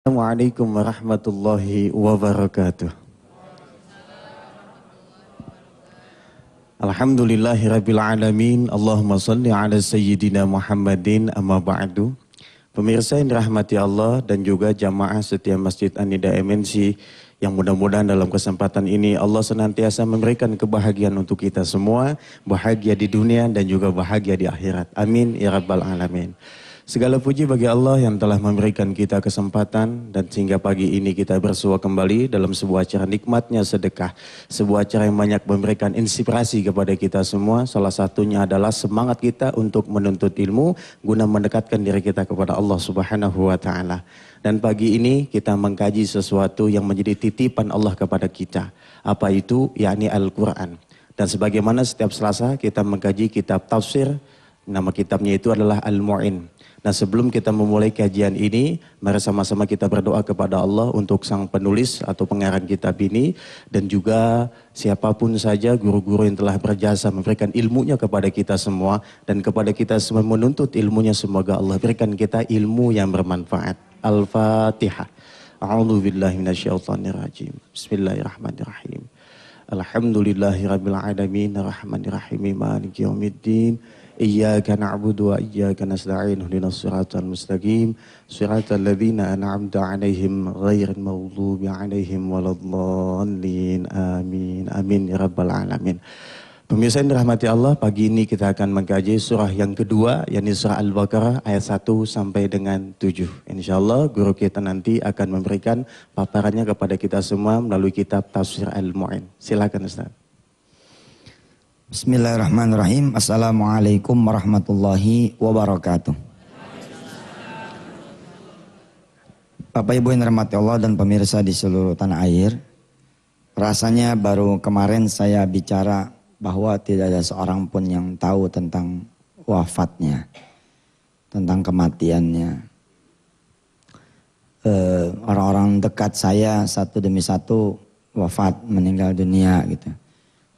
Assalamualaikum warahmatullahi wabarakatuh. Alhamdulillahirabbil alamin. Allahumma shalli ala sayyidina Muhammadin amma ba'du. Pemirsa yang dirahmati Allah dan juga jamaah setiap Masjid An-Nida MNC yang mudah-mudahan dalam kesempatan ini Allah senantiasa memberikan kebahagiaan untuk kita semua, bahagia di dunia dan juga bahagia di akhirat. Amin ya rabbal alamin. Segala puji bagi Allah yang telah memberikan kita kesempatan dan sehingga pagi ini kita bersua kembali dalam sebuah acara nikmatnya sedekah. Sebuah acara yang banyak memberikan inspirasi kepada kita semua. Salah satunya adalah semangat kita untuk menuntut ilmu guna mendekatkan diri kita kepada Allah Subhanahu wa taala. Dan pagi ini kita mengkaji sesuatu yang menjadi titipan Allah kepada kita. Apa itu? Yakni Al-Quran. Dan sebagaimana setiap Selasa kita mengkaji kitab tafsir. Nama kitabnya itu adalah Al-Mu'in. Nah sebelum kita memulai kajian ini, mari sama-sama kita berdoa kepada Allah untuk sang penulis atau pengarang kitab ini. Dan juga siapapun saja guru-guru yang telah berjasa memberikan ilmunya kepada kita semua. Dan kepada kita semua menuntut ilmunya, semoga Allah berikan kita ilmu yang bermanfaat. Al-Fatihah. A'udzu billahi minasyaitonir rajim. Bismillahirrahmanirrahim. Alhamdulillahirabbil alamin arrahmanirrahim maliki yaumiddin. Iyyaka na'budu wa iyyaka nasta'in ihdinas siratal mustaqim siratal ladzina an'amta 'alaihim ghairil maghdubi 'alaihim waladdallin. Amin. Amin ya rabbal alamin. Pemirsa yang dirahmati Allah, pagi ini kita akan mengkaji surah yang kedua, yakni surah Al-Baqarah ayat 1 sampai dengan 7. Insyaallah guru kita nanti akan memberikan paparannya kepada kita semua melalui kitab tafsir Al-Mu'in. Silakan Ustaz. Bismillahirrahmanirrahim. Assalamualaikum warahmatullahi wabarakatuh. Bapak Ibu yang dirahmati Allah dan pemirsa di seluruh tanah air. Rasanya baru kemarin saya bicara bahwa tidak ada seorang pun yang tahu tentang wafatnya, tentang kematiannya. Orang-orang dekat saya satu demi satu wafat, meninggal dunia gitu.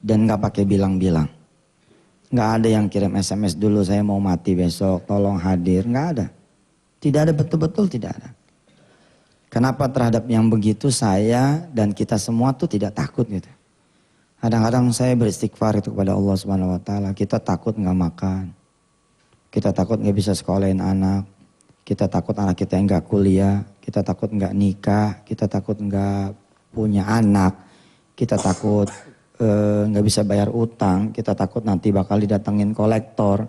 Dan gak pakai bilang-bilang. Gak ada yang kirim SMS dulu, saya mau mati besok, tolong hadir. Gak ada. Tidak ada, betul-betul tidak ada. Kenapa terhadap yang begitu saya dan kita semua tuh tidak takut gitu. Kadang-kadang saya beristighfar itu kepada Allah Subhanahu wa taala. Kita takut gak makan. Kita takut gak bisa sekolahin anak. Kita takut anak kita yang gak kuliah. Kita takut gak nikah. Kita takut gak punya anak. Kita takut nggak bisa bayar utang, kita takut nanti bakal didatengin kolektor,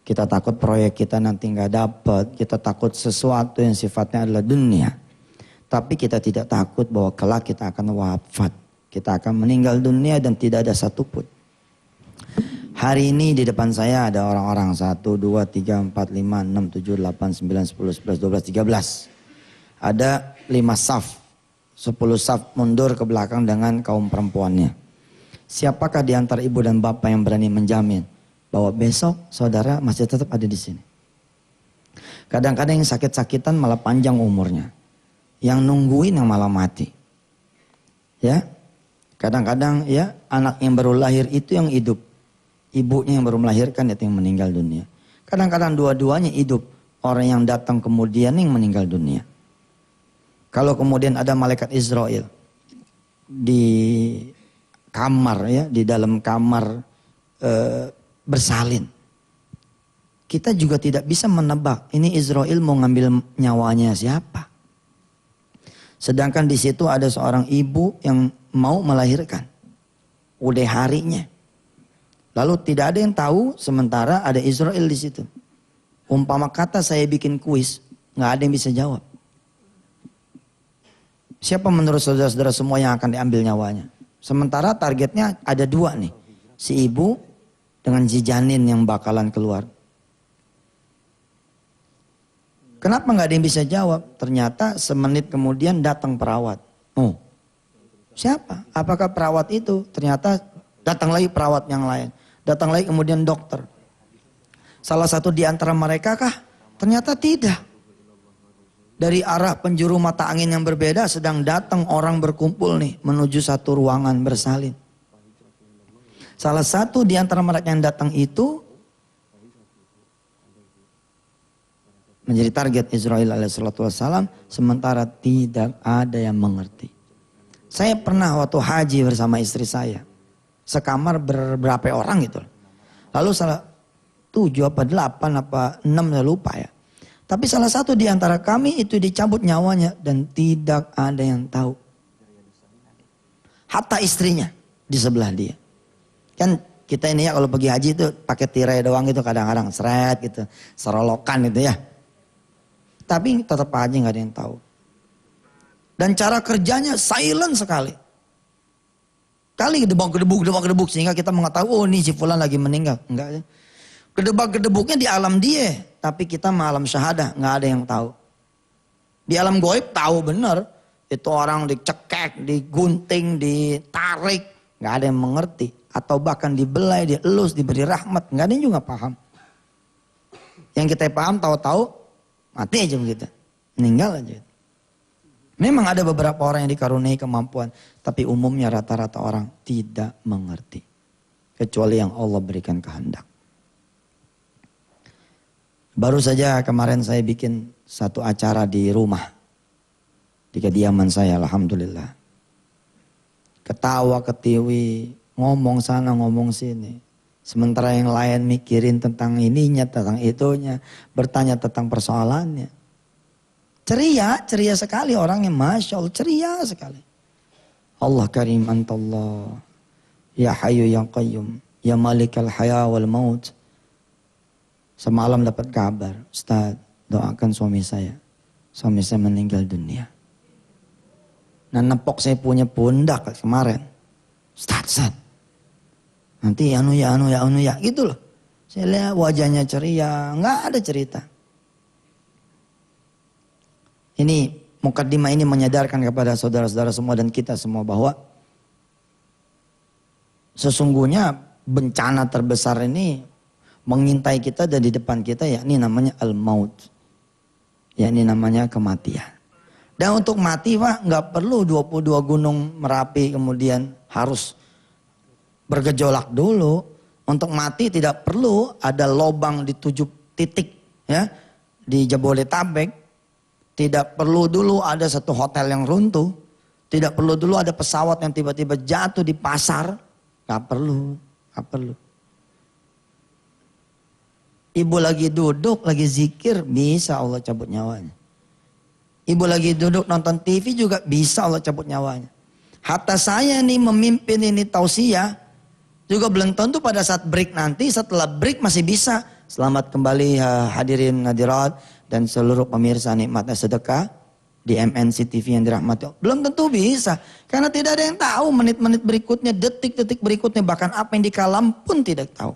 kita takut proyek kita nanti nggak dapet, kita takut sesuatu yang sifatnya adalah dunia. Tapi kita tidak takut bahwa kelak kita akan wafat, kita akan meninggal dunia dan tidak ada satupun. Hari ini di depan saya ada orang-orang 1, 2, 3, 4, 5, 6, 7, 8, 9, 10, 11, 12, 13. Ada 5 saf, 10 saf mundur ke belakang dengan kaum perempuannya. Siapakah di antara ibu dan bapak yang berani menjamin bahwa besok saudara masih tetap ada di sini? Kadang-kadang yang sakit-sakitan malah panjang umurnya. Yang nungguin yang malah mati. Ya. Kadang-kadang ya anak yang baru lahir itu yang hidup. Ibunya yang baru melahirkan itu yang meninggal dunia. Kadang-kadang dua-duanya hidup. Orang yang datang kemudian yang meninggal dunia. Kalau kemudian ada malaikat Israel di kamar ya, di dalam kamar bersalin. Kita juga tidak bisa menebak ini Israel mau ngambil nyawanya siapa. Sedangkan di situ ada seorang ibu yang mau melahirkan. Udah harinya. Lalu tidak ada yang tahu sementara ada Israel di situ. Umpama kata saya bikin kuis, nggak ada yang bisa jawab. Siapa menurut saudara-saudara semua yang akan diambil nyawanya? Sementara targetnya ada 2 nih. Si ibu dengan si janin yang bakalan keluar. Kenapa nggak ada yang bisa jawab? Ternyata semenit kemudian datang perawat. Oh, siapa? Apakah perawat itu? Ternyata datang lagi perawat yang lain. Datang lagi kemudian dokter. Salah satu di antara mereka kah? Ternyata tidak. Dari arah penjuru mata angin yang berbeda sedang datang orang berkumpul nih menuju satu ruangan bersalin. Salah satu di antara mereka yang datang itu menjadi target Israel alaihissalatu wassalam, sementara tidak ada yang mengerti. Saya pernah waktu haji bersama istri saya, sekamar berberapa orang gitu. Lalu salah 7 apa 8 apa 6 saya lupa ya. Tapi salah satu di antara kami itu dicabut nyawanya dan tidak ada yang tahu. Hatta istrinya di sebelah dia. Kan kita ini ya kalau pergi haji itu pakai tirai doang gitu kadang-kadang seret gitu, serolokan gitu ya. Tapi tetap aja nggak ada yang tahu. Dan cara kerjanya silent sekali. Kali gedebuk sehingga kita mengetahui oh ini si fulan lagi meninggal. Enggak ya. Gedebak-gedebuknya di alam dia, tapi kita malam syahadah nggak ada yang tahu. Di alam goib tahu benar, itu orang dicekek, digunting, ditarik, nggak ada yang mengerti. Atau bahkan dibelai, dielus, diberi rahmat, nggak ada yang juga paham. Yang kita paham tahu-tahu mati aja begitu, meninggal aja. Memang ada beberapa orang yang dikaruniai kemampuan, tapi umumnya rata-rata orang tidak mengerti. Kecuali yang Allah berikan kehendak. Baru saja kemarin saya bikin satu acara di rumah. Di kediaman saya, alhamdulillah. Ketawa, ketiwi, ngomong sana, ngomong sini. Sementara yang lain mikirin tentang ininya, tentang itunya. Bertanya tentang persoalannya. Ceria sekali orangnya, Masya Allah, ceria sekali. Allah karim antallah. Ya Hayyu ya Qayyum. Ya Malikal Haya wal Maut. Semalam dapat kabar, Ustaz, doakan suami saya. Suami saya meninggal dunia. Nah nepok saya punya pundak kemarin. Ustaz. Nanti anu ya gitu loh. Saya lihat wajahnya ceria, nggak ada cerita. Ini mukaddimah ini menyadarkan kepada saudara-saudara semua dan kita semua bahwa sesungguhnya bencana terbesar ini mengintai kita dan di depan kita, yakni namanya al-maut. Yakni namanya kematian. Dan untuk mati Pak nggak perlu 22 gunung Merapi kemudian harus bergejolak dulu. Untuk mati tidak perlu ada lobang di 7 titik ya di Jabodetabek. Tidak perlu dulu ada satu hotel yang runtuh. Tidak perlu dulu ada pesawat yang tiba-tiba jatuh di pasar. Gak perlu. Ibu lagi duduk, lagi zikir, bisa Allah cabut nyawanya. Ibu lagi duduk nonton TV juga bisa Allah cabut nyawanya. Hatta saya nih memimpin ini tausiah, juga belum tentu pada saat break nanti, setelah break masih bisa. Selamat kembali hadirin hadirat dan seluruh pemirsa nikmatnya sedekah di MNC TV yang dirahmati. Belum tentu bisa. Karena tidak ada yang tahu menit-menit berikutnya, detik-detik berikutnya, bahkan apa yang di kalam pun tidak tahu.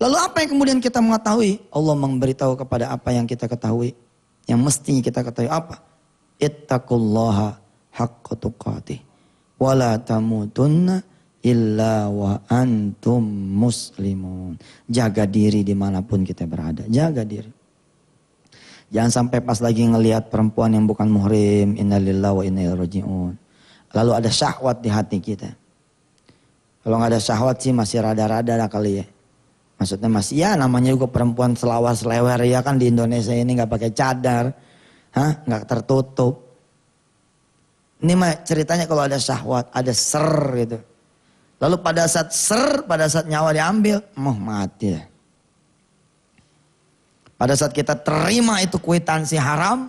Lalu apa yang kemudian kita mengetahui? Allah memberitahu kepada apa yang kita ketahui. Yang mestinya kita ketahui apa? Ittaqullaha haqqa tuqatih. Wala tamutunna illa wa antum muslimun. Jaga diri dimanapun kita berada. Jaga diri. Jangan sampai pas lagi ngelihat perempuan yang bukan muhrim, innalillahi wa inna ilaihi raji'un. Lalu ada syahwat di hati kita. Kalau nggak ada syahwat sih masih rada-rada lah kali ya. Maksudnya masih ya namanya juga perempuan selawas-lewer ya kan di Indonesia ini nggak pakai cadar, nggak tertutup. Ini mah ceritanya kalau ada syahwat, ada ser gitu. Lalu pada saat nyawa diambil, mati ya. Pada saat kita terima itu kwitansi haram,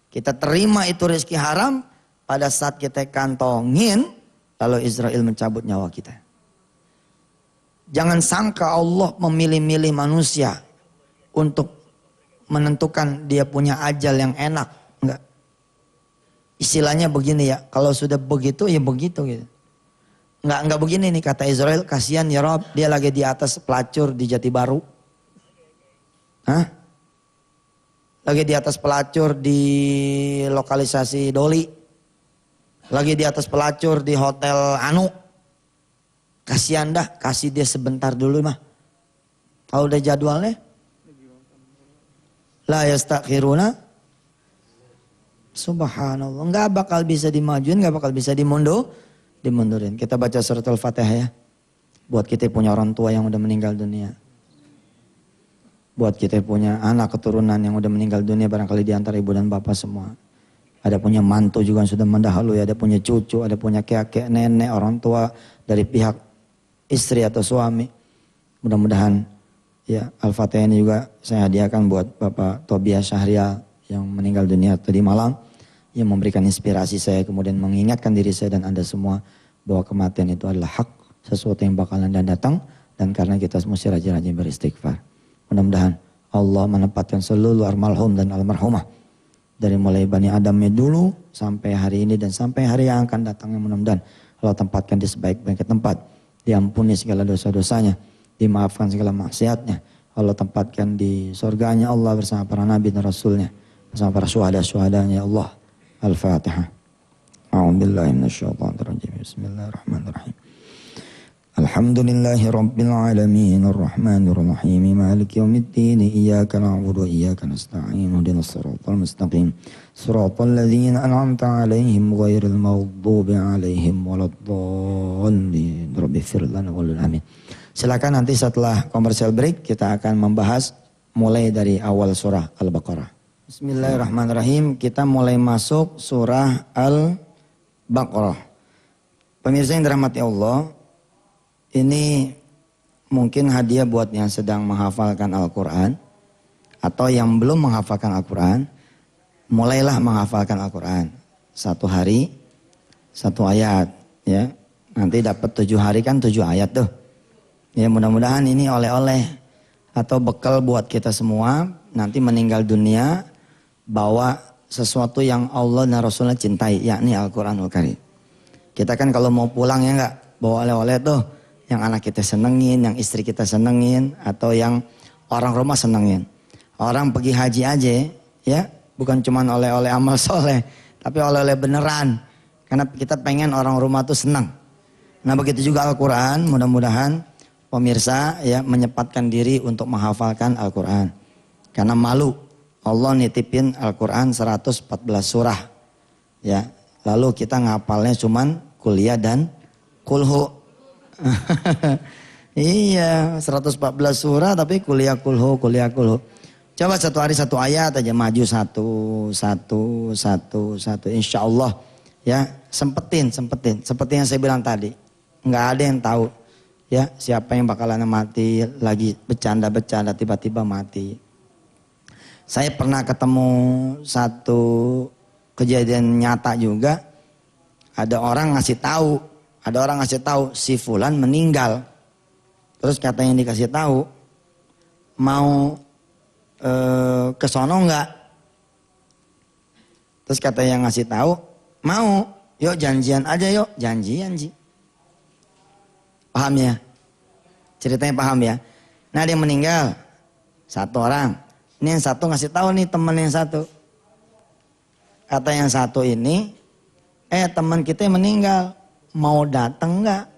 kita terima itu rezeki haram, pada saat kita kantongin, lalu Israel mencabut nyawa kita. Jangan sangka Allah memilih-milih manusia untuk menentukan dia punya ajal yang enak. Enggak. Istilahnya begini ya, kalau sudah begitu ya begitu gitu. Enggak begini nih kata Israel, kasihan ya Rob, dia lagi di atas pelacur di Jati Baru. Lagi di atas pelacur di lokalisasi Doli. Lagi di atas pelacur di Hotel Anu. Kasihan dah, kasih dia sebentar dulu mah. Kalau udah jadwalnya. La yastakhiruna. Subhanallah. Enggak bakal bisa dimajuin, enggak bakal bisa dimundurin. Kita baca surat Al-Fatihah ya. Buat kita punya orang tua yang udah meninggal dunia. buat kita punya anak keturunan yang udah meninggal dunia barangkali di antara ibu dan bapak semua. Ada punya mantu juga yang sudah mendahului, ada punya cucu, ada punya kakek, nenek, orang tua dari pihak istri atau suami. Mudah-mudahan ya Al-Fatihah ini juga saya hadiahkan buat Bapak Tobias Syahrial yang meninggal dunia tadi malam. Yang memberikan inspirasi saya kemudian mengingatkan diri saya dan Anda semua bahwa kematian itu adalah hak, sesuatu yang bakalan dan datang. Dan karena kita mesti rajin-rajin beristighfar. Mudah-mudahan Allah menempatkan seluruh almarhum dan almarhumah. Dari mulai Bani Adamnya dulu sampai hari ini dan sampai hari yang akan datang. Mudah-mudahan Allah tempatkan di sebaik-baik tempat. Diampuni segala dosa-dosanya. Dimaafkan segala maksiatnya. Allah tempatkan di surganya Allah bersama para nabi dan rasulnya. Bersama para syuhada-syuhadanya Allah. Al-Fatihah. A'udzubillahi minasyaitonir rajim. Bismillahirrahmanirrahim. Alhamdulillahi rabbil alamin arrahmanir rahim maliki yaumiddin iyyaka na'budu wa iyyaka nasta'in ihdinas siratal mustaqim siratal ladzina an'amta 'alaihim ghairil maghdubi 'alaihim waladdallin rabbighfir lana wa lil amin. Silakan nanti setelah commercial break kita akan membahas mulai dari awal surah Al-Baqarah. Bismillahirrahmanirrahim. Kita mulai masuk surah Al-Baqarah. Pemirsa yang dirahmati Allah, ini mungkin hadiah buat yang sedang menghafalkan Al-Quran atau yang belum menghafalkan Al-Quran. Mulailah menghafalkan Al-Quran. 1 hari, 1 ayat. Ya. Nanti dapat 7 hari kan 7 ayat tuh. Ya, mudah-mudahan ini oleh-oleh atau bekal buat kita semua. Nanti meninggal dunia bawa sesuatu yang Allah dan Rasulnya cintai, yakni Al-Quranul Karim. Kita kan kalau mau pulang ya enggak bawa oleh-oleh tuh. Yang anak kita senengin, yang istri kita senengin, atau yang orang rumah senengin. Orang pergi haji aja, ya, bukan cuma oleh-oleh amal soleh, tapi oleh-oleh beneran. Karena kita pengen orang rumah tuh senang. Nah begitu juga Al-Quran, mudah-mudahan pemirsa ya menyempatkan diri untuk menghafalkan Al-Quran. Karena malu, Allah nitipin Al-Quran 114 surah. Ya, lalu kita ngapalnya cuman kuliah dan kulhu. Iya 114 surah tapi kuliah kulhu. Coba 1 hari 1 ayat aja, maju satu insya Allah ya. Sempetin seperti yang saya bilang tadi, nggak ada yang tahu ya siapa yang bakalan mati. Lagi bercanda tiba-tiba mati. Saya pernah ketemu satu kejadian nyata juga. Ada orang ngasih tahu si fulan meninggal. Terus kata yang dikasih tahu, mau ke sono enggak? Terus kata yang ngasih tahu, mau. Yuk janjian aja yuk, janjian Ji. Paham ya? Ceritanya paham ya? Nah dia meninggal 1 orang. Ini yang satu ngasih tahu nih teman yang satu. Kata yang satu ini, teman kita yang meninggal. Mau datang enggak?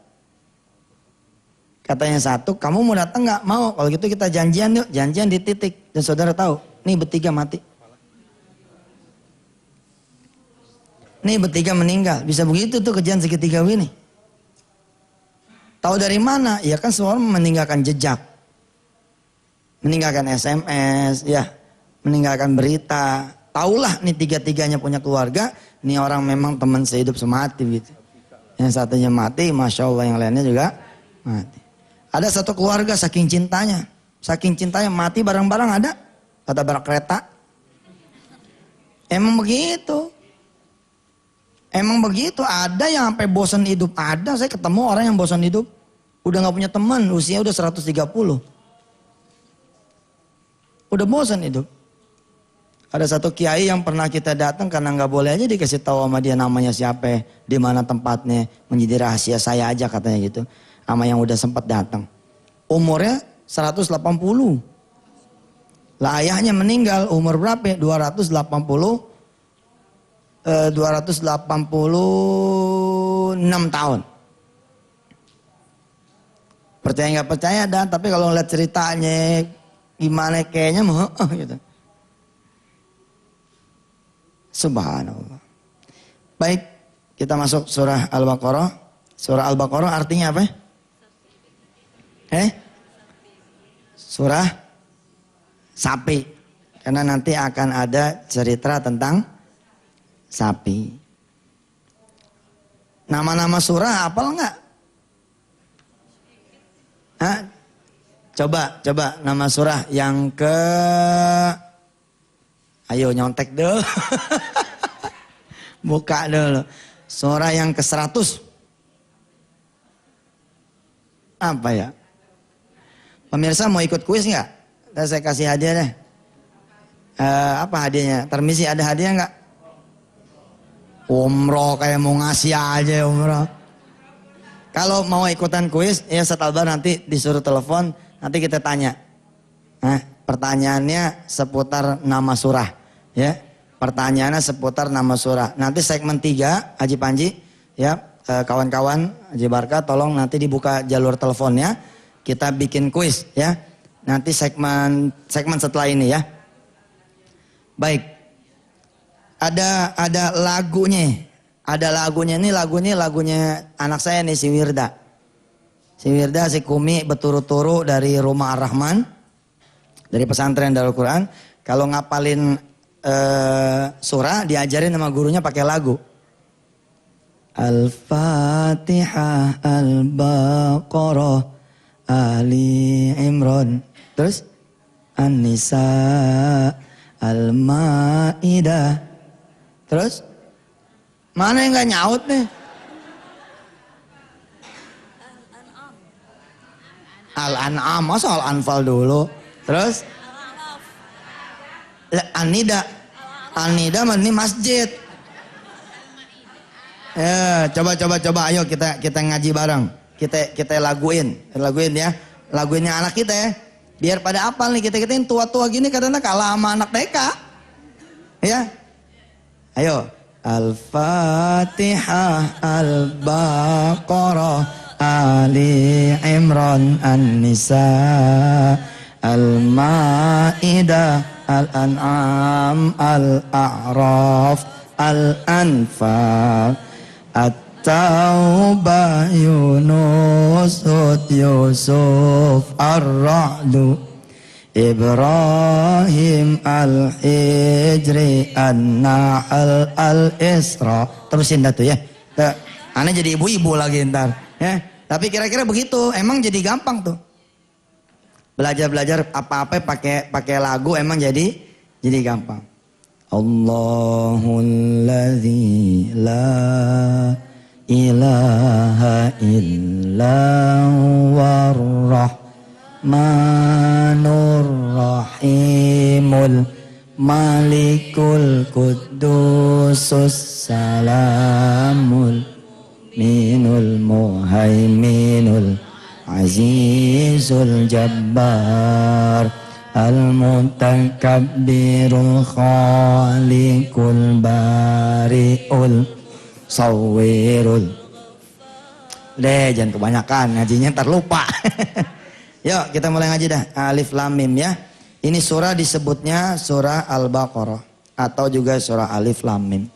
Katanya satu, kamu mau datang enggak? Mau. Kalau gitu kita janjian yuk, janjian di titik. Dan saudara tahu, nih bertiga mati. Nih bertiga meninggal. Bisa begitu tuh kejadian segitiga ini. Tahu dari mana? Ya kan semua orang meninggalkan jejak. Meninggalkan SMS, ya. Meninggalkan berita. Taulah nih 3-3-nya punya keluarga. Nih orang memang teman sehidup semati gitu. Yang satunya mati, Masya Allah yang lainnya juga mati. Ada satu keluarga saking cintanya mati barang-barang ada. Kata barang kereta. Emang begitu. Ada yang sampai bosan hidup. Ada, saya ketemu orang yang bosan hidup. Udah gak punya teman, usia udah 130. Udah bosan hidup. Ada satu kiai yang pernah kita datang karena nggak boleh aja dikasih tahu sama dia namanya siapa, di mana tempatnya, menjadi rahasia saya aja katanya gitu. Sama yang udah sempat datang. Umurnya 180. Lah ayahnya meninggal umur berapa? 286 tahun. Percaya nggak percaya dan tapi kalau ngeliat ceritanya gimana kayaknya mau gitu. Subhanallah. Baik, kita masuk surah Al-Baqarah. Surah Al-Baqarah artinya apa? Surah sapi. Karena nanti akan ada cerita tentang sapi. Nama-nama surah hafal nggak? Hah? Coba nama surah yang ayo nyontek dulu. Buka dulu. Surah yang ke-100. Apa ya? Pemirsa mau ikut kuis nggak? Saya kasih hadiah deh. Apa hadiahnya? Permisi, ada hadiah nggak? Umroh, kayak mau ngasih aja umroh. Kalau mau ikutan kuis, ya setelah nanti disuruh telepon, nanti kita tanya. Pertanyaannya seputar nama surah, ya. Pertanyaannya seputar nama surah. Nanti segmen 3, Haji Panji, ya, kawan-kawan, Haji Barka, tolong nanti dibuka jalur teleponnya. Kita bikin kuis, ya. Nanti segmen setelah ini, ya. Baik. Ada lagunya. Ada lagunya, ini lagunya anak saya nih, si Wirda. Si Wirda, si Kumi, berturu-turu dari Rumah Ar-Rahman. Dari pesantren Darul Quran. Kalau ngapalin surah, diajarin sama gurunya pakai lagu. Al-Fatihah, Al-Baqarah, Ali Imran. Terus An-Nisa, Al-Ma'idah. Terus mana yang gak nyaut nih? Al-An'am, masa Al-Anfal dulu. Terus An-Nida. An-Nida ini masjid. Ya, coba ayo kita ngaji bareng. Kita laguin ya. Laguinnya anak kita ya. Biar pada apal nih, kita yang tua-tua gini kadang-kadang kalah sama anak TK. Ya. Ayo. Al-Fatihah, Al-Baqarah, Ali Imran, An-Nisa, Al-Ma'idah, Al-An'am, Al-A'raf, Al-Anfal, At-Taubah, Yunus, Hud, Yusuf, Ar-Ra'du, Ibrahim, Al-Hijri, An-Nahl, Al-Isra. Terusin dah tuh ya. Aneh jadi ibu-ibu lagi ntar ya. Tapi kira-kira begitu, emang jadi gampang tuh. Belajar apa-apa pakai lagu emang jadi gampang. Allahul ladzi la ilaha illa huwar rahmanur rahimul malikul qudusus salamul minul muhaiminul azizul jabbar al-mutakabbirul khaliqul bari'ul sawwirul. Deh, jangan kebanyakan ngajinya ntar lupa. Yuk kita mulai ngaji dah. Alif Lam Mim ya. Ini surah disebutnya surah Al-Baqarah atau juga surah Alif Lam Mim.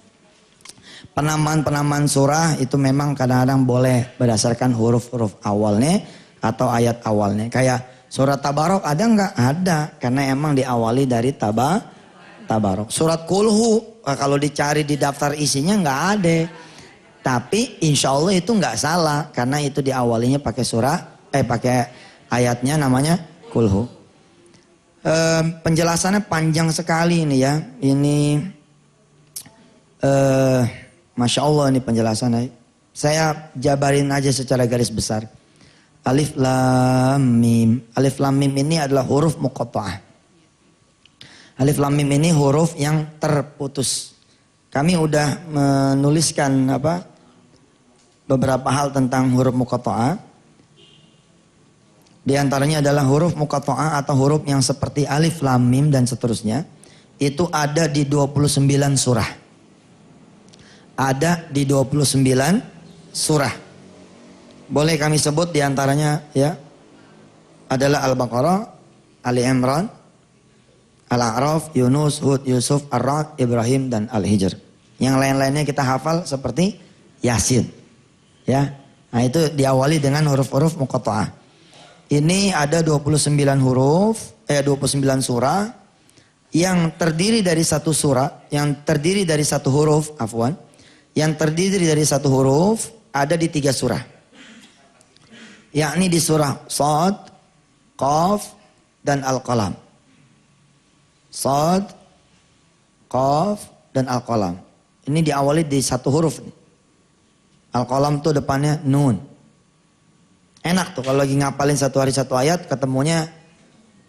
Penamaan surah itu memang kadang-kadang boleh berdasarkan huruf-huruf awalnya atau ayat awalnya. Kayak surat Tabarok ada nggak? Ada, karena emang diawali dari Tabarok. Surat Kulhu kalau dicari di daftar isinya nggak ada. Tapi insya Allah itu nggak salah karena itu diawalinya pakai pakai ayatnya namanya Kulhu. Penjelasannya panjang sekali ini ya. Ini Masya Allah ini penjelasannya. Saya jabarin aja secara garis besar. Alif Lam Mim. Alif Lam Mim ini adalah huruf muqatta'ah. Alif Lam Mim ini huruf yang terputus. Kami udah menuliskan beberapa hal tentang huruf muqatta'ah. Di antaranya adalah huruf muqatta'ah atau huruf yang seperti alif lam mim dan seterusnya. Itu ada di 29 surah. Ada di 29 surah. Boleh kami sebut di antaranya ya. Adalah Al-Baqarah, Ali Imran, Al-A'raf, Yunus, Hud, Yusuf, Ar-Ra'd, Ibrahim dan Al-Hijr. Yang lain-lainnya kita hafal seperti Yasin. Ya. Nah itu diawali dengan huruf-huruf muqatta'ah. Ini ada 29 huruf, 29 surah yang terdiri dari satu surah, yang terdiri dari satu huruf, afwan. Yang terdiri dari satu huruf ada di 3 surah. Yakni di surah Shad, Qaf, dan Al-Qalam. Shad, Qaf, dan Al-Qalam. Ini diawali di satu huruf. Al-Qalam tuh depannya nun. Enak tuh kalau lagi ngapalin satu hari satu ayat ketemunya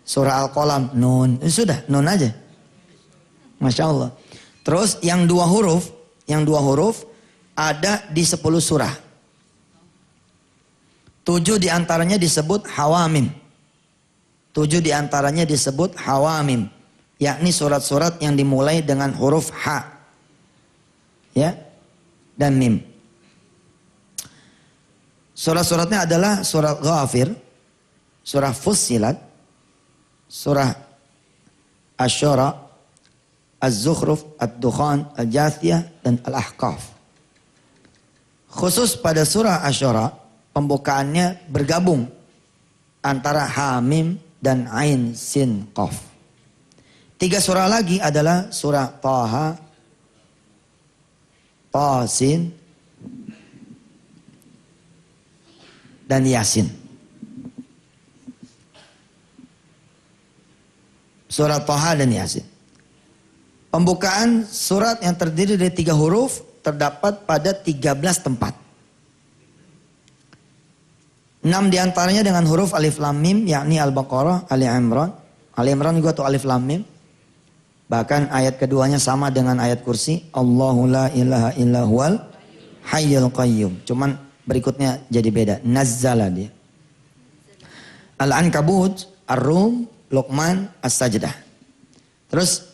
surah Al-Qalam, nun. Sudah, nun aja. Masya Allah. Terus yang dua huruf ada di 10 surah. 7 diantaranya disebut hawamim. 7 diantaranya disebut hawamim. Yakni surat-surat yang dimulai dengan huruf ha. Ya. Dan mim. Surat-suratnya adalah surat Ghafir, surah Fussilat, surah Asy-Syura, Az-Zukhruf, Ad-Dukhan, Al-Jathiyah, dan Al-Ahqaf. Khusus pada surah Asy-Syura, pembukaannya bergabung antara Hamim dan Ain, Sin, Qaf. 3 surah lagi adalah surah Taha, Tasin, dan Yasin. Surat Taha dan Yasin. Pembukaan surat yang terdiri dari 3 huruf terdapat pada 13 tempat. 6 diantaranya dengan huruf alif lam mim, yakni Al-Baqarah, Ali Imran. Ali Imran juga tuh alif lam mim. Bahkan ayat keduanya sama dengan ayat kursi. Allahu la ilaha illa huwal hayyul qayyum. Cuman berikutnya jadi beda. Nazzala dia. Al-Ankabut, Ar-Rum, Luqman, As-Sajdah. Terus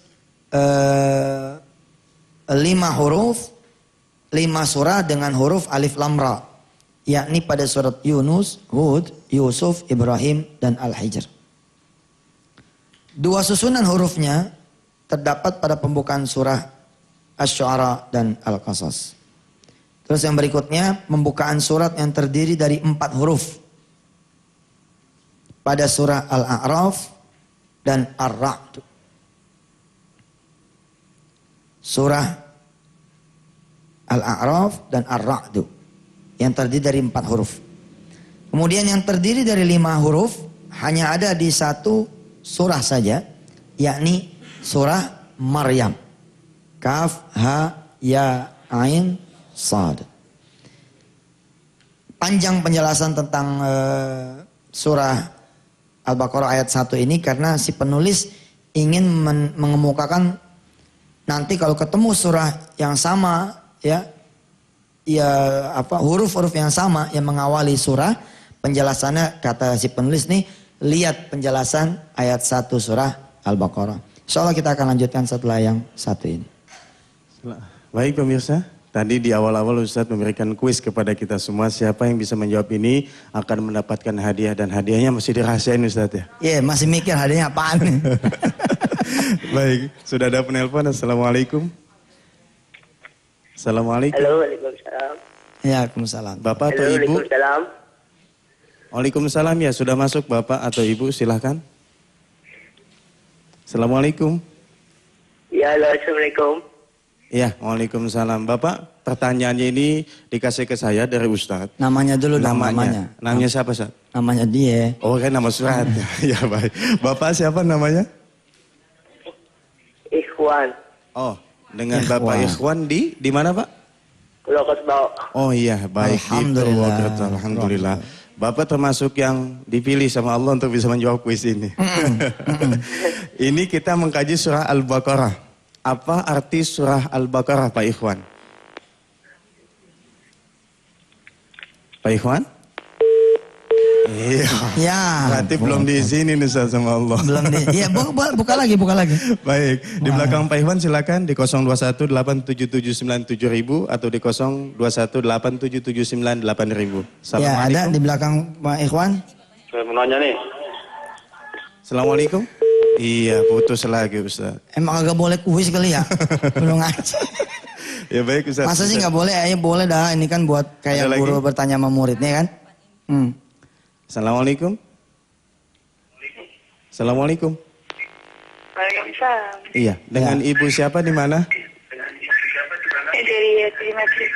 5 huruf, 5 surah dengan huruf alif lam ra. Yakni pada surat Yunus, Hud, Yusuf, Ibrahim, dan Al-Hijr. 2 susunan hurufnya terdapat pada pembukaan surah Asy-Syu'ara dan Al-Qasas. Terus yang berikutnya pembukaan surat yang terdiri dari 4 huruf. Pada surah Al-A'raf dan Ar-Ra'd. Surah Al-A'raf dan Ar-Ra'd. Yang terdiri dari 4 huruf. Kemudian yang terdiri dari 5 huruf hanya ada di 1 surah saja. Yakni surah Maryam. Kaf, Ha, Ya, Ain, Sad. Panjang penjelasan tentang surah Al-Baqarah ayat 1 ini karena si penulis ingin mengemukakan nanti kalau ketemu surah yang sama huruf-huruf yang sama yang mengawali surah, penjelasannya kata si penulis nih, lihat penjelasan ayat 1 surah Al-Baqarah. Insyaallah kita akan lanjutkan setelah yang satu ini. Baik pemirsa, tadi di awal-awal Ustadz memberikan kuis kepada kita semua. Siapa yang bisa menjawab ini akan mendapatkan hadiah. Dan hadiahnya masih dirahasiain Ustadz ya? Iya, masih mikir hadiahnya apaan. Baik, sudah ada penelpon. Assalamualaikum. Assalamualaikum. Halo, Waalaikumsalam. Ya, Waalaikumsalam. Bapak atau Halo, Ibu? Waalaikumsalam. Waalaikumsalam ya, sudah masuk Bapak atau Ibu, silahkan. Assalamualaikum. Ya, halo, Assalamualaikum. Ya, Waalaikumsalam. Bapak, pertanyaannya ini dikasih ke saya dari Ustadz. Namanya dulu dong, namanya. Namanya siapa, Ustadz? Namanya dia. Oh, kan nama surat. Ya, baik. Bapak siapa namanya? Ikhwan. Oh, dengan Ikhwan. Bapak Ikhwan di mana, Pak? Pulau Kosbau. Oh iya, baik. Alhamdulillah. Gitu. Alhamdulillah. Bapak termasuk yang dipilih sama Allah untuk bisa menjawab kuis ini. Ini kita mengkaji surah Al-Baqarah. Apa arti surah Al-Baqarah, Pak Ikhwan? Pak Ikhwan? Iya. Ya. Berarti belum diizinin Ustaz sama Allah. Belum di. Iya, buka lagi. Baik, di belakang Pak Ikhwan silakan di 021877977000 atau di 02187798.000. Ya, ada di belakang Pak Ikhwan. Saya mau nanya nih. Assalamualaikum. Iya, putus lagi Ustaz. Emang agak boleh kuis kali ya? Belum ngaji. Ya baik Ustaz. Masa sih nggak boleh? Ayo boleh dah. Ini kan buat kayak Ada guru lagi? bertanya sama muridnya kan. Assalamualaikum. Assalamualaikum. Waalaikumsalam. Iya, dengan ibu siapa di mana? Dari terima kasih.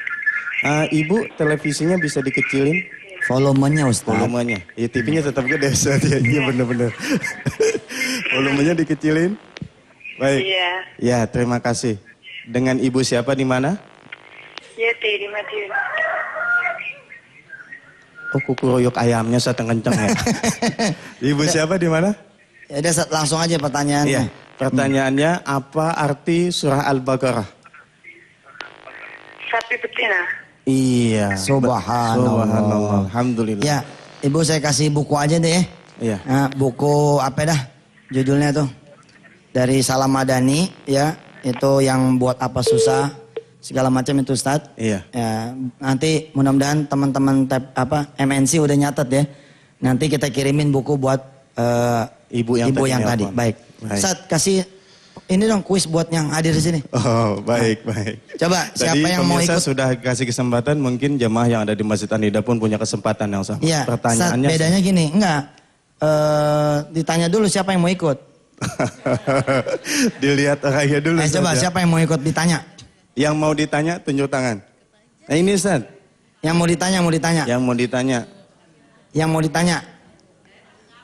Ibu, televisinya bisa dikecilin Volumenya Ustaz. volumenya. Ya, TV-nya tetap gede, Ustaz. Ya, iya bener-bener. Volumenya dikecilin. Baik. Iya. Ya, terima kasih. Dengan ibu siapa di mana? Ya, terima kasih. Oh, kuku royok ayamnya satu kenceng ya. Ibu siapa di mana? Ya udah Ustaz, langsung aja pertanyaannya. Iya. Pertanyaannya, apa arti surah Al-Baqarah? Sapi betina. Iya. Subhanallah. Alhamdulillah. Ya, Ibu saya kasih buku aja deh. Iya. Nah, buku apa dah? Judulnya tuh dari Salam Madani ya, itu yang buat apa susah segala macam itu Ustaz. Iya. Ya, nanti mudah-mudahan teman-teman MNC udah nyatet ya. Nanti kita kirimin buku buat Ibu yang tadi. nelpon. Baik. Baik. Ustaz kasih ini dong kuis buat yang hadir di sini. Oh, baik, baik. Coba siapa yang mau pemirsa ikut? sudah kasih kesempatan, mungkin jemaah yang ada di Masjid An-Nida pun punya kesempatan yang sama. Iya. Pertanyaannya Ustaz, bedanya gini, enggak. Ditanya dulu siapa yang mau ikut. dilihat orangnya dulu. Ustaz, Coba ya. siapa yang mau ikut ditanya? Yang mau ditanya tunjuk tangan. Nah, ini Ustaz. Yang mau ditanya. Yang mau ditanya. Yang mau ditanya.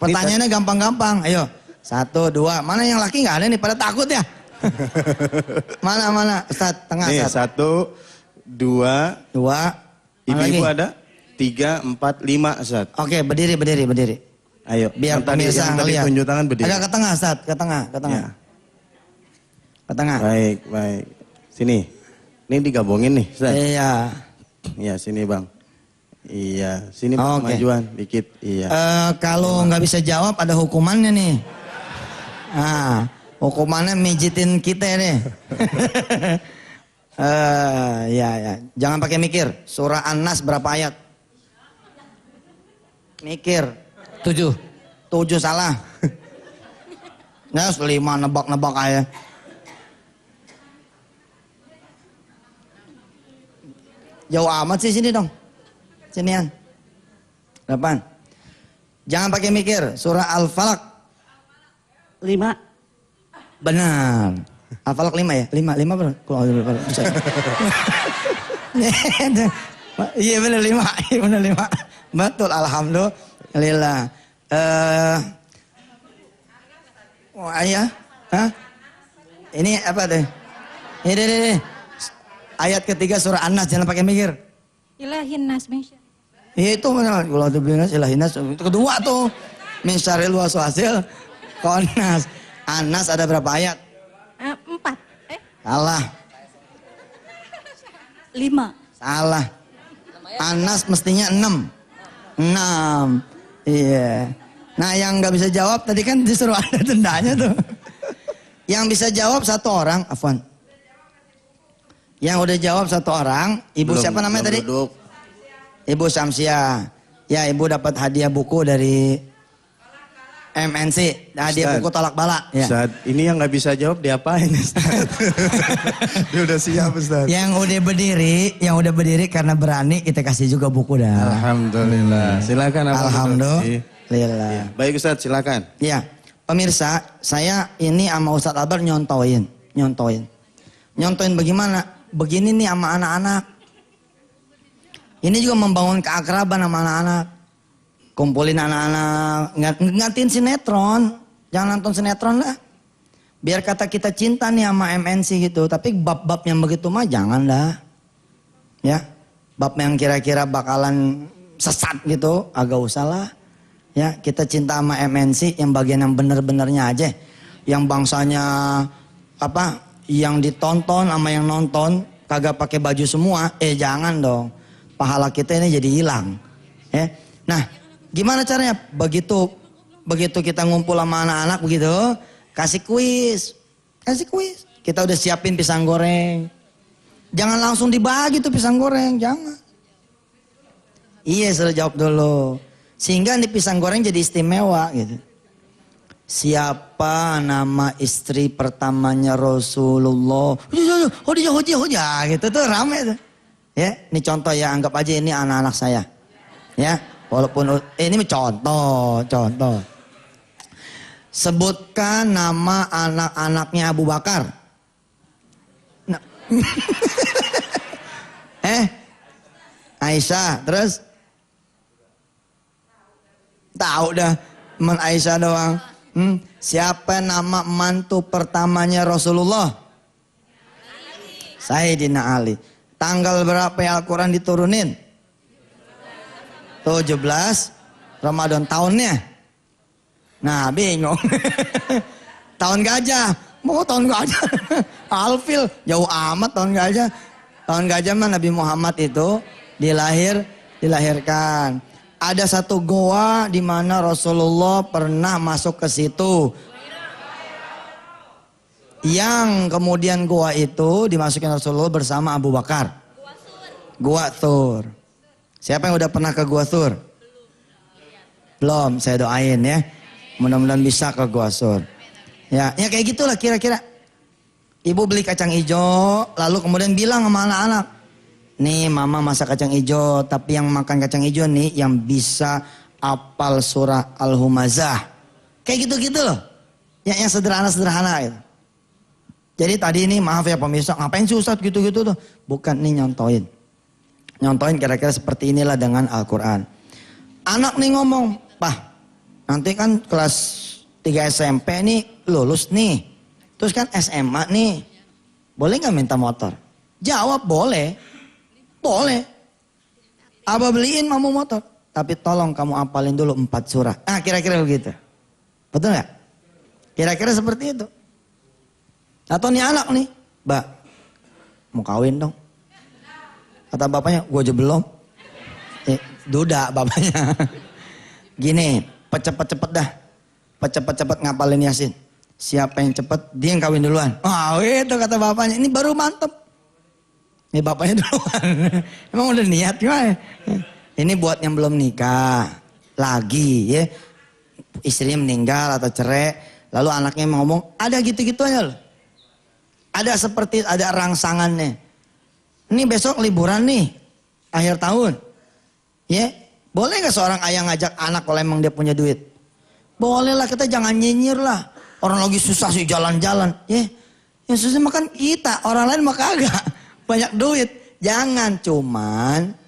Pertanyaannya gampang-gampang. Ayo. 1, 2. Mana yang laki nggak ada nih? Pada takut ya? Mana? Ustaz, tengah Nih, Ustaz. 1, 2. 2. Mana Ibu-ibu lagi? ada? 3, 4, 5 Ustaz. Oke, berdiri. Ayo. Biar yang tadi, pemirsa yang tadi ngeliat. tunjuk tangan berdiri. Agak ke tengah Ustaz, ke tengah. Ya. Ke tengah. Baik. Sini. Ini digabungin nih Ustaz. Iya. Iya, sini Bang. Iya, sini Bang, Oke. majuan dikit. Iya. Kalau nggak bisa jawab ada hukumannya nih. Nah, hukumannya mijitin kita nih. Ya. Jangan pakai mikir. Surah An-Nas berapa ayat? Mikir. 7 salah. Nah, 5 nebak-nebak aja. Jauh amat sih sini dong. Sinian. 8. Jangan pakai mikir. Surah Al-Falaq. 5. Benar. Al-Falaq 5 ya? 5 berapa? Bisa. Iya benar 5. Iya benar 5. Betul, alhamdulillah. Wah ya. Hah? Ini apa deh? Ini deh. Ayat ketiga surah An-Nas, jangan pakai mikir. Ilahin nas min syarri. Ya itu benar. Kalau ada binas ilahinas. Itu kedua tuh. Min syarril waswasil khannas. An-Nas ada berapa ayat? 4. Salah. 5. Salah. An-Nas mestinya 6. Iya. Nah yang nggak bisa jawab tadi kan disuruh ada dendanya tuh. Yang bisa jawab 1 orang, Afwan. Yang udah jawab 1 orang, Ibu Belum- siapa namanya tadi? belum duduk. Ibu Syamsiah. Ya, Ibu dapat hadiah buku dari MNC. Hadiah Ustaz. buku tolak bala. Ya. Ustaz, ini yang nggak bisa jawab diapain Ustaz? Dia udah siap Ustaz. Yang udah berdiri karena berani kita kasih juga buku dah. Alhamdulillah. Silakan Abang. Alhamdulillah. Iya. Baik Ustaz, silakan. Ya, pemirsa, saya ini sama Ustadz Albar nyontoin. Nyontoin bagaimana? Begini nih sama anak-anak. Ini juga membangun keakraban sama anak-anak. Kumpulin anak-anak, ngatin sinetron. Jangan nonton sinetron lah. Biar kata kita cinta nih sama MNC gitu. Tapi bab-bab yang begitu mah jangan dah. Ya, bab yang kira-kira bakalan sesat gitu, agak usah lah. Ya, kita cinta sama MNC yang bagian yang bener-benernya aja. Yang bangsanya apa? Yang ditonton sama yang nonton kagak pakai baju semua, jangan dong. Pahala kita ini jadi hilang. Ya. Nah, gimana caranya? Begitu kita ngumpul sama anak-anak begitu, kasih kuis. Kita udah siapin pisang goreng. Jangan langsung dibagi tuh pisang goreng, jangan. Iya, suruh jawab dulu. Sehingga nih pisang goreng jadi istimewa gitu. Siapa nama istri pertamanya Rasulullah? Hoja gitu tuh rame tuh. Ya, ini contoh ya, anggap aja ini anak-anak saya. Ya, walaupun ini contoh. Sebutkan nama anak-anaknya Abu Bakar. Nah. Aisyah, terus? Tahu dah, Aisyah doang. Siapa nama mantu pertamanya Rasulullah? Sayyidina Ali. Tanggal berapa ya Al-Quran diturunin? 17 Ramadan. Tahunnya? Nah, bingung. Tahun gajah. Mau tahun gajah. Alfil, jauh amat tahun gajah. Tahun gajah mah Nabi Muhammad itu dilahirkan. Ada satu goa di mana Rasulullah pernah masuk ke situ. Yang kemudian goa itu dimasukin Rasulullah bersama Abu Bakar. Goa Thur. Siapa yang udah pernah ke Goa Thur? Belum, saya doain ya. Mudah-mudahan bisa ke Goa Thur. Ya kayak gitulah kira-kira. Ibu beli kacang hijau, lalu kemudian bilang sama anak-anak, nih mama masak kacang hijau, tapi yang makan kacang hijau nih yang bisa apal surah Al-Humazah. Kayak gitu-gitu loh. Yang sederhana-sederhana gitu. Jadi tadi ini maaf ya pemirsa, ngapain sih Ustadz gitu-gitu tuh? Bukan nih nyontoin. Nyontoin kira-kira seperti inilah dengan Al-Quran. Anak nih ngomong, Pak, nanti kan kelas 3 SMP nih lulus nih. Terus kan SMA nih, boleh gak minta motor? Jawab boleh. Boleh. Abah beliin mamu motor. Tapi tolong kamu apalin dulu 4 surah. Nah kira-kira begitu. Betul gak? Kira-kira seperti itu. Atau nih anak nih, Mbak, mau kawin dong. Kata bapaknya, gue aja belum. Duda bapaknya. Gini, cepet-cepet dah. Cepet-cepet ngapalin Yasin. Siapa yang cepet, dia yang kawin duluan. Wah itu kata bapaknya, ini baru mantep. Ini bapaknya duluan. Emang udah niat gimana? Ini buat yang belum nikah. Lagi ya. Istrinya meninggal atau cerai. Lalu anaknya ngomong, ada gitu-gitu aja loh. Ada seperti, ada rangsangannya. Ini besok liburan nih. Akhir tahun. Ya. Boleh gak seorang ayah ngajak anak kalau emang dia punya duit? Boleh lah, kita jangan nyinyir lah. Orang lagi susah sih jalan-jalan. Ya. Yang susah makan kita. Orang lain mah kagak. Banyak duit. Jangan, cuman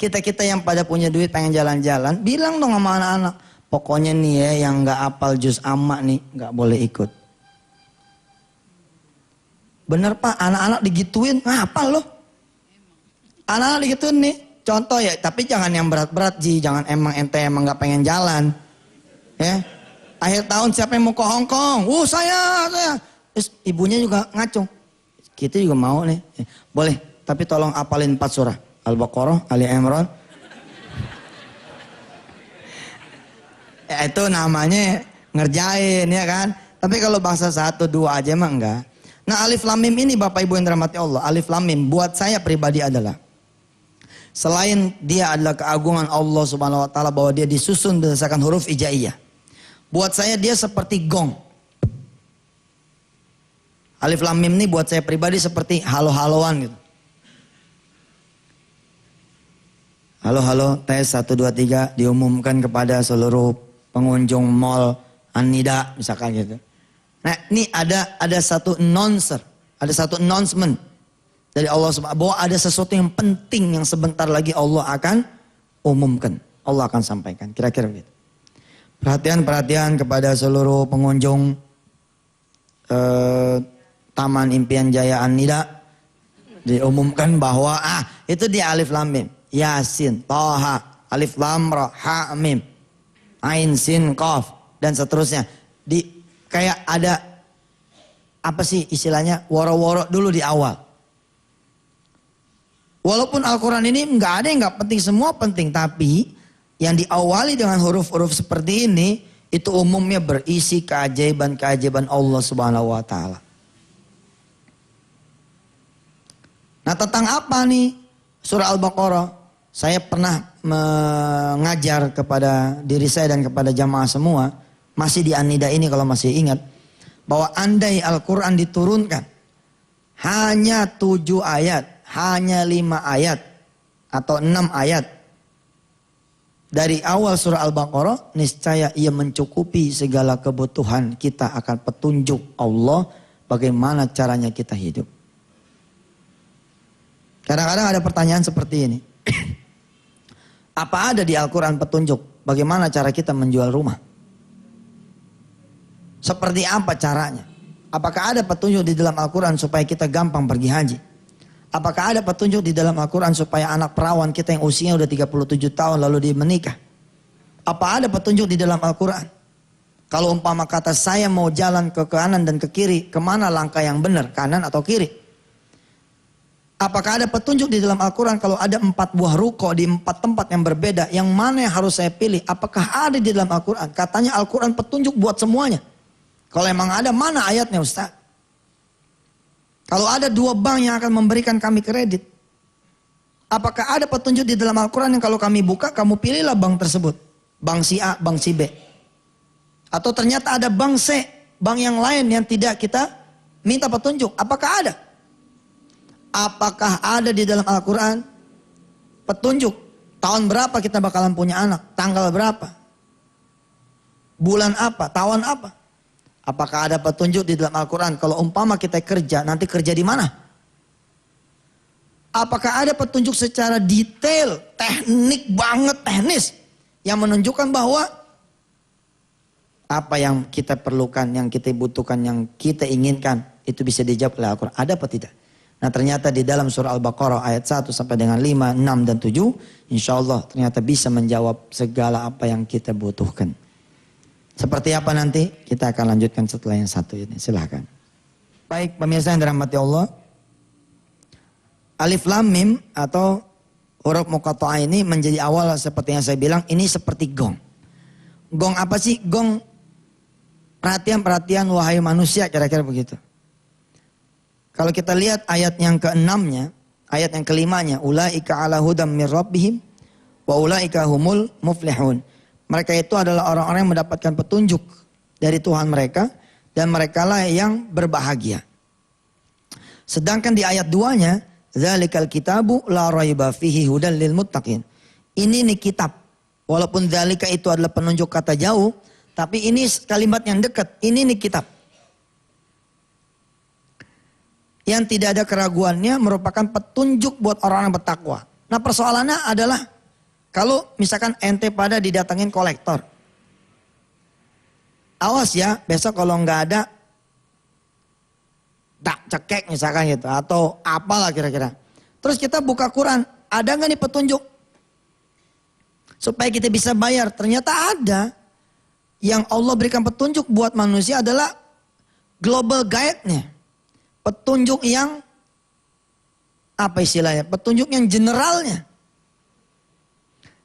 kita-kita yang pada punya duit pengen jalan-jalan. Bilang dong sama anak-anak. Pokoknya nih ya yang gak apal juz amma nih gak boleh ikut. Bener Pak, anak-anak digituin, ngapal loh. Anak-anak digituin nih, contoh ya, tapi jangan yang berat-berat Ji, jangan emang ente emang gak pengen jalan. Ya, akhir tahun siapa yang mau ke Hongkong? Saya. Terus ibunya juga ngacung. Kita juga mau nih, boleh, tapi tolong apalin 4 surah. Al-Baqarah, Ali Imran. Ya itu namanya ngerjain ya kan. Tapi kalau bahasa 1, 2 aja mah enggak. Nah alif lam mim ini Bapak Ibu yang dirahmati Allah. Alif lam mim buat saya pribadi adalah. Selain dia adalah keagungan Allah subhanahu wa ta'ala bahwa dia disusun berdasarkan huruf hijaiyah. Buat saya dia seperti gong. Alif lam mim ini buat saya pribadi seperti halo-haloan gitu. Halo-halo tes 1, 2, 3 diumumkan kepada seluruh pengunjung mall An-Nida misalkan gitu. Nah ini ada satu announcer, ada satu announcement dari Allah subhanahu bahwa ada sesuatu yang penting yang sebentar lagi Allah akan umumkan. Allah akan sampaikan, kira-kira begitu. Perhatian kepada seluruh pengunjung Taman Impian Jaya An-Nida. Diumumkan bahwa itu di alif lam mim. Yasin, Toha, alif lam ra, ha mim. Ain sin qaf dan seterusnya. Kayak ada apa sih istilahnya woro-woro dulu di awal. Walaupun Al-Quran ini nggak ada yang nggak penting, semua penting, tapi yang diawali dengan huruf-huruf seperti ini itu umumnya berisi keajaiban-keajaiban Allah Subhanahu wa taala. Nah, tentang apa nih surah Al-Baqarah? Saya pernah mengajar kepada diri saya dan kepada jamaah semua, masih di An-Nida ini kalau masih ingat, bahwa andai Al-Quran diturunkan hanya 7 ayat, hanya 5 ayat atau 6 ayat, dari awal surah Al-Baqarah, niscaya ia mencukupi segala kebutuhan kita akan petunjuk Allah bagaimana caranya kita hidup. Kadang-kadang ada pertanyaan seperti ini. Apa ada di Al-Quran petunjuk bagaimana cara kita menjual rumah? Seperti apa caranya? Apakah ada petunjuk di dalam Al-Quran supaya kita gampang pergi haji? Apakah ada petunjuk di dalam Al-Quran supaya anak perawan kita yang usianya udah 37 tahun lalu dia menikah? Apa ada petunjuk di dalam Al-Quran? Kalau umpama kata saya mau jalan ke kanan dan ke kiri, kemana langkah yang benar, kanan atau kiri? Apakah ada petunjuk di dalam Al-Quran kalau ada 4 buah ruko di 4 tempat yang berbeda, yang mana yang harus saya pilih? Apakah ada di dalam Al-Quran? Katanya Al-Quran petunjuk buat semuanya. Kalau emang ada, mana ayatnya Ustaz? Kalau ada 2 bank yang akan memberikan kami kredit, apakah ada petunjuk di dalam Al-Quran yang kalau kami buka, kamu pilihlah bank tersebut? Bank si A, bank si B. Atau ternyata ada bank C, bank yang lain yang tidak kita minta petunjuk. Apakah ada? Apakah ada di dalam Al-Quran petunjuk tahun berapa kita bakalan punya anak? Tanggal berapa? Bulan apa? Tahun apa? Apakah ada petunjuk di dalam Al-Quran kalau umpama kita kerja, nanti kerja di mana? Apakah ada petunjuk secara detail, teknik banget, teknis, yang menunjukkan bahwa apa yang kita perlukan, yang kita butuhkan, yang kita inginkan, itu bisa dijawab oleh Al-Quran? Ada apa tidak? Nah ternyata di dalam surah Al-Baqarah ayat 1 sampai dengan 5, 6 dan 7, insya Allah ternyata bisa menjawab segala apa yang kita butuhkan. Seperti apa nanti? Kita akan lanjutkan setelah yang satu ini. Silahkan. Baik pemirsa yang dirahmati Allah. Alif Lam Mim atau huruf muqatta'ah ini menjadi awal seperti yang saya bilang. Ini seperti gong. Gong apa sih? Gong perhatian wahai manusia, kira-kira begitu. Kalau kita lihat ayat yang ke-6-nya, ayat yang ke-5-nya, ulaika ala hudam mir rabbihim wa ulaika humul muflihun. Mereka itu adalah orang-orang yang mendapatkan petunjuk dari Tuhan mereka dan merekalah yang berbahagia. Sedangkan di ayat 2-nya, zalikal kitabu la raiba fihi hudal lil muttaqin. Ini nih kitab. Walaupun zalika itu adalah penunjuk kata jauh, tapi ini kalimat yang dekat. Ini nih kitab. Yang tidak ada keraguannya merupakan petunjuk buat orang yang bertakwa. Nah persoalannya adalah kalau misalkan ente pada didatengin kolektor. Awas ya, besok kalau nggak ada tak cekek misalkan gitu. Atau apalah kira-kira. Terus kita buka Quran, ada nggak nih petunjuk? Supaya kita bisa bayar. Ternyata ada. Yang Allah berikan petunjuk buat manusia adalah global guide-nya. Petunjuk yang, apa istilahnya? Petunjuk yang generalnya.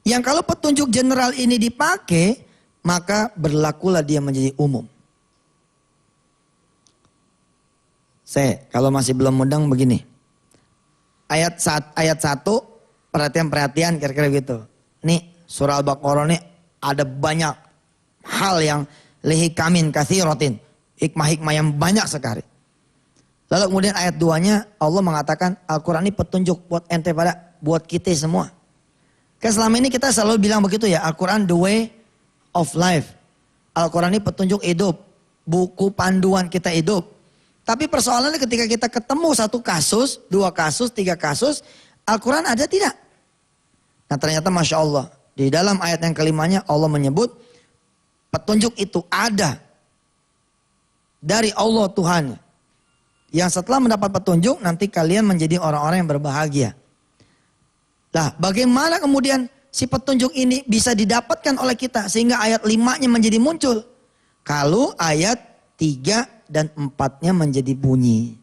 Yang kalau petunjuk general ini dipakai, maka berlakulah dia menjadi umum. Saya kalau masih belum mudeng begini. Ayat 1, perhatian kira-kira gitu. Nih surah Al-Baqarah nih ada banyak hal yang lihikamin katsirotin. Hikmah-hikmah yang banyak sekali. Lalu kemudian ayat 2-nya Allah mengatakan Al-Quran ini petunjuk buat ente buat kita semua. Kan selama ini kita selalu bilang begitu ya, Al-Quran the way of life. Al-Quran ini petunjuk hidup, buku panduan kita hidup. Tapi persoalannya ketika kita ketemu 1 kasus, 2 kasus, 3 kasus, Al-Quran ada tidak? Nah ternyata Masya Allah, di dalam ayat yang ke-5-nya Allah menyebut petunjuk itu ada dari Allah Tuhan. Yang setelah mendapat petunjuk nanti kalian menjadi orang-orang yang berbahagia. Lah bagaimana kemudian si petunjuk ini bisa didapatkan oleh kita sehingga ayat 5-nya menjadi muncul. Kalau ayat 3 dan 4-nya menjadi bunyi.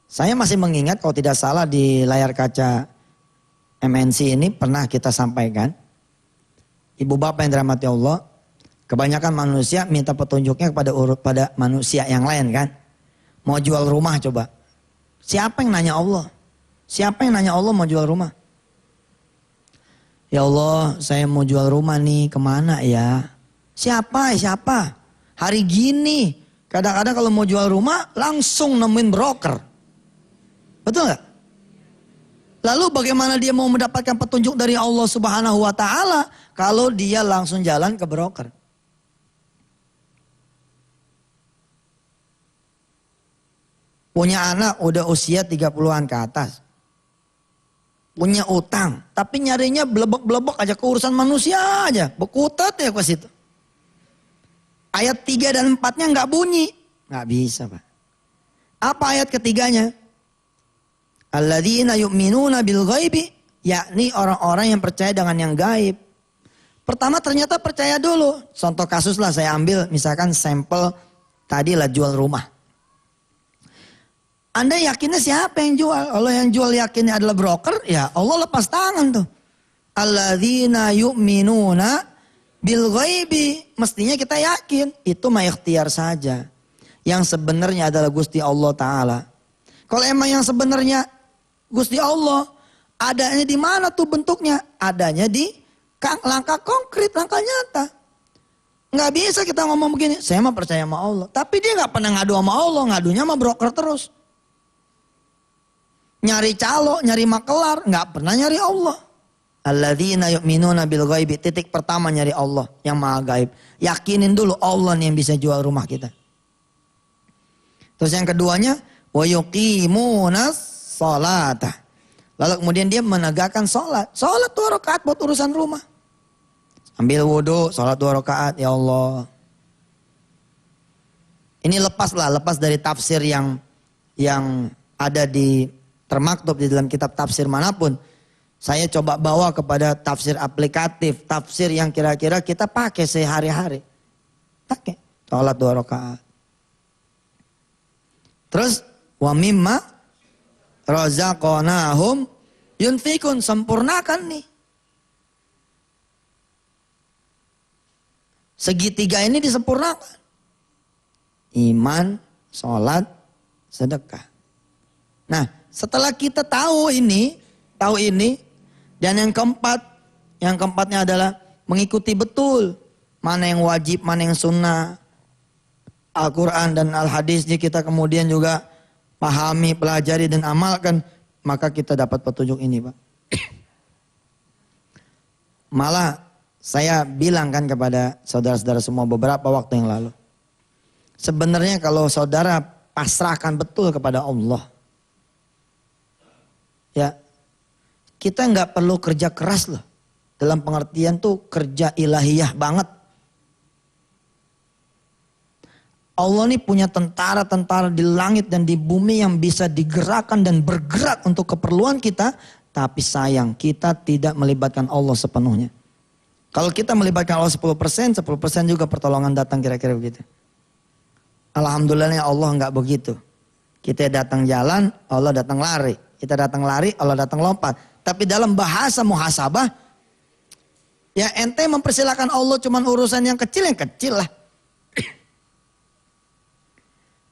Saya masih mengingat kalau tidak salah di layar kaca MNC ini pernah kita sampaikan. Ibu bapak yang dirahmati Allah, kebanyakan manusia minta petunjuknya pada manusia yang lain kan. Mau jual rumah coba. Siapa yang nanya Allah? Siapa yang nanya Allah mau jual rumah? Ya Allah, saya mau jual rumah nih, kemana ya? Siapa? Hari gini, kadang-kadang kalau mau jual rumah langsung nemuin broker. Betul nggak? Lalu bagaimana dia mau mendapatkan petunjuk dari Allah Subhanahu wa taala kalau dia langsung jalan ke broker? Punya anak udah usia 30-an ke atas. Punya utang, tapi nyarinya blebek-blebek aja ke urusan manusia aja. Bekutat ya ke situ. Ayat 3 dan 4-nya nggak bunyi. Nggak bisa, Pak. Apa ayat ketiganya? Alladzina yu'minuna bil ghaibi, yakni orang-orang yang percaya dengan yang gaib. Pertama ternyata percaya dulu. Contoh kasus lah saya ambil misalkan sampel tadi lah jual rumah. Anda yakinnya siapa yang jual? Allah yang jual yakinnya adalah broker, ya Allah lepas tangan tuh. Alladzina yu'minuna bil ghaibi. Mestinya kita yakin. Itu mah ikhtiar saja. Yang sebenarnya adalah Gusti Allah Ta'ala. Kalau emang yang sebenarnya Gusti Allah, adanya di mana tuh bentuknya? Adanya di langkah konkret, langkah nyata. Nggak bisa kita ngomong begini, saya mah percaya sama Allah. Tapi dia nggak pernah ngadu sama Allah, ngadunya sama broker terus. Nyari calo, nyari makelar, nggak pernah nyari Allah. Alladzina yu'minuna bil ghaibi. Titik pertama nyari Allah yang maha gaib. Yakinin dulu Allah nih yang bisa jual rumah kita. Terus yang keduanya, wa yuqimunas sholata. Lalu kemudian dia menegakkan sholat. Sholat 2 rakaat buat urusan rumah. Ambil wudhu, sholat 2 rakaat, ya Allah. Ini lepas dari tafsir yang ada di termaktub di dalam kitab tafsir manapun. Saya coba bawa kepada tafsir aplikatif, tafsir yang kira-kira kita pakai sehari-hari. Pakai, sholat 2 rakaat. Terus, wa mimma razaqnahum yunfikun, sempurnakan nih. Segitiga ini disempurnakan. Iman, sholat, sedekah. Nah, setelah kita tahu ini, dan yang keempatnya adalah mengikuti betul mana yang wajib, mana yang sunnah. Al-Quran dan Al-Hadisnya kita kemudian juga pahami, pelajari dan amalkan, maka kita dapat petunjuk ini, Pak. Malah saya bilang kan kepada saudara-saudara semua beberapa waktu yang lalu. Sebenarnya kalau saudara pasrahkan betul kepada Allah, ya kita nggak perlu kerja keras loh. Dalam pengertian tuh kerja ilahiyah banget. Allah ini punya tentara-tentara di langit dan di bumi yang bisa digerakkan dan bergerak untuk keperluan kita. Tapi sayang kita tidak melibatkan Allah sepenuhnya. Kalau kita melibatkan Allah 10%, 10% juga pertolongan datang kira-kira begitu. Alhamdulillah Allah nggak begitu. Kita datang jalan, Allah datang lari. Kita datang lari, Allah datang lompat. Tapi dalam bahasa muhasabah, ya ente mempersilahkan Allah cuman urusan yang kecil lah.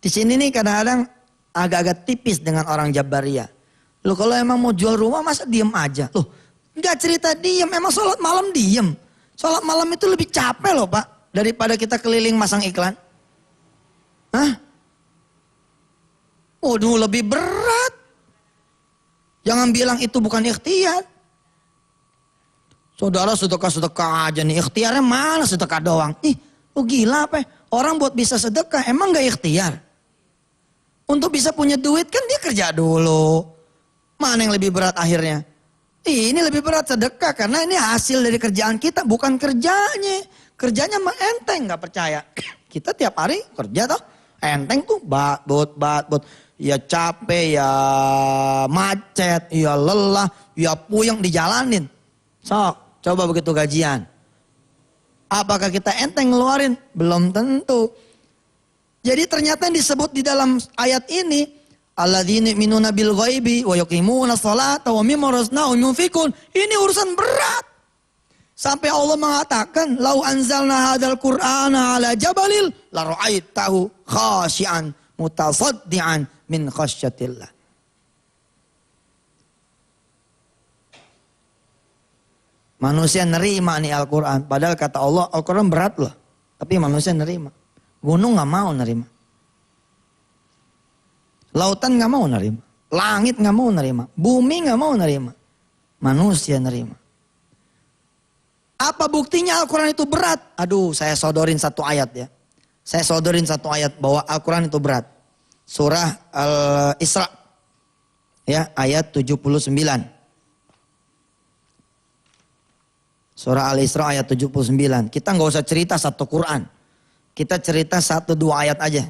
Di sini nih kadang-kadang agak-agak tipis dengan orang Jabariyah. Loh kalau emang mau jual rumah masa diem aja? Loh nggak cerita diem, emang sholat malam diem. Sholat malam itu lebih capek loh Pak daripada kita keliling masang iklan. Hah? Waduh lebih berat. Jangan bilang itu bukan ikhtiar. Saudara sedekah-sedekah aja nih, ikhtiarnya mana sedekah doang. Ih lu gila apa ya? Orang buat bisa sedekah emang gak ikhtiar? Untuk bisa punya duit kan dia kerja dulu. Mana yang lebih berat akhirnya? Ini lebih berat sedekah karena ini hasil dari kerjaan kita bukan kerjanya. Kerjanya mah enteng gak percaya. Kita tiap hari kerja toh. Enteng tuh bat. Ya capek, ya macet, ya lelah, ya puyeng dijalanin. Sok, coba begitu gajian. Apakah kita enteng ngeluarin? Belum tentu. Jadi ternyata yang disebut di dalam ayat ini, alladzina yu'minuna bil ghaibi wa yuqimuna sholata wa mimma razaqnahum yunfikun. Ini urusan berat. Sampai Allah mengatakan, "Lau anzalna hadzal Qur'ana 'ala jabalil la ra'aitahu khashi'an mutasaddian min khasyatillah." Manusia nerima nih Al-Quran. Padahal kata Allah, Al-Quran berat loh. Tapi manusia nerima. Gunung gak mau nerima. Lautan gak mau nerima. Langit nggak mau nerima, bumi nggak mau nerima, manusia nerima. Apa buktinya Al-Quran itu berat? Aduh, saya sodorin satu ayat ya. Saya sodorin satu ayat bahwa Al-Quran itu berat. Surah Al-Isra ya, ayat 79. Surah Al-Isra ayat 79. Kita nggak usah cerita satu Quran. Kita cerita satu dua ayat aja.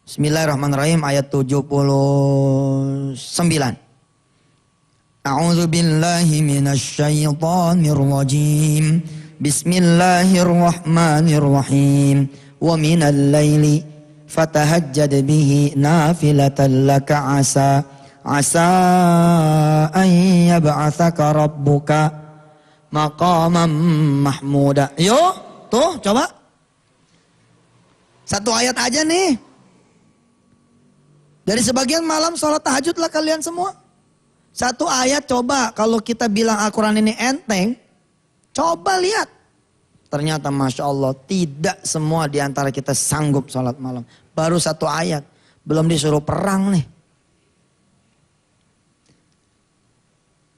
Bismillahirrahmanirrahim ayat 79. A'udzu billahi minasy syaithanir rajim. Bismillahirrahmanirrahim. Wa minal laili fatahajjad bihi nafilatan laka asa an yab'atsaka rabbuka maqaman mahmuda. Yuk, tuh coba. Satu ayat aja nih. Dari sebagian malam sholat tahajud lah kalian semua. Satu ayat coba kalau kita bilang Al-Quran ini enteng. Coba lihat. Ternyata Masya Allah tidak semua diantara kita sanggup sholat malam. Baru satu ayat. Belum disuruh perang nih.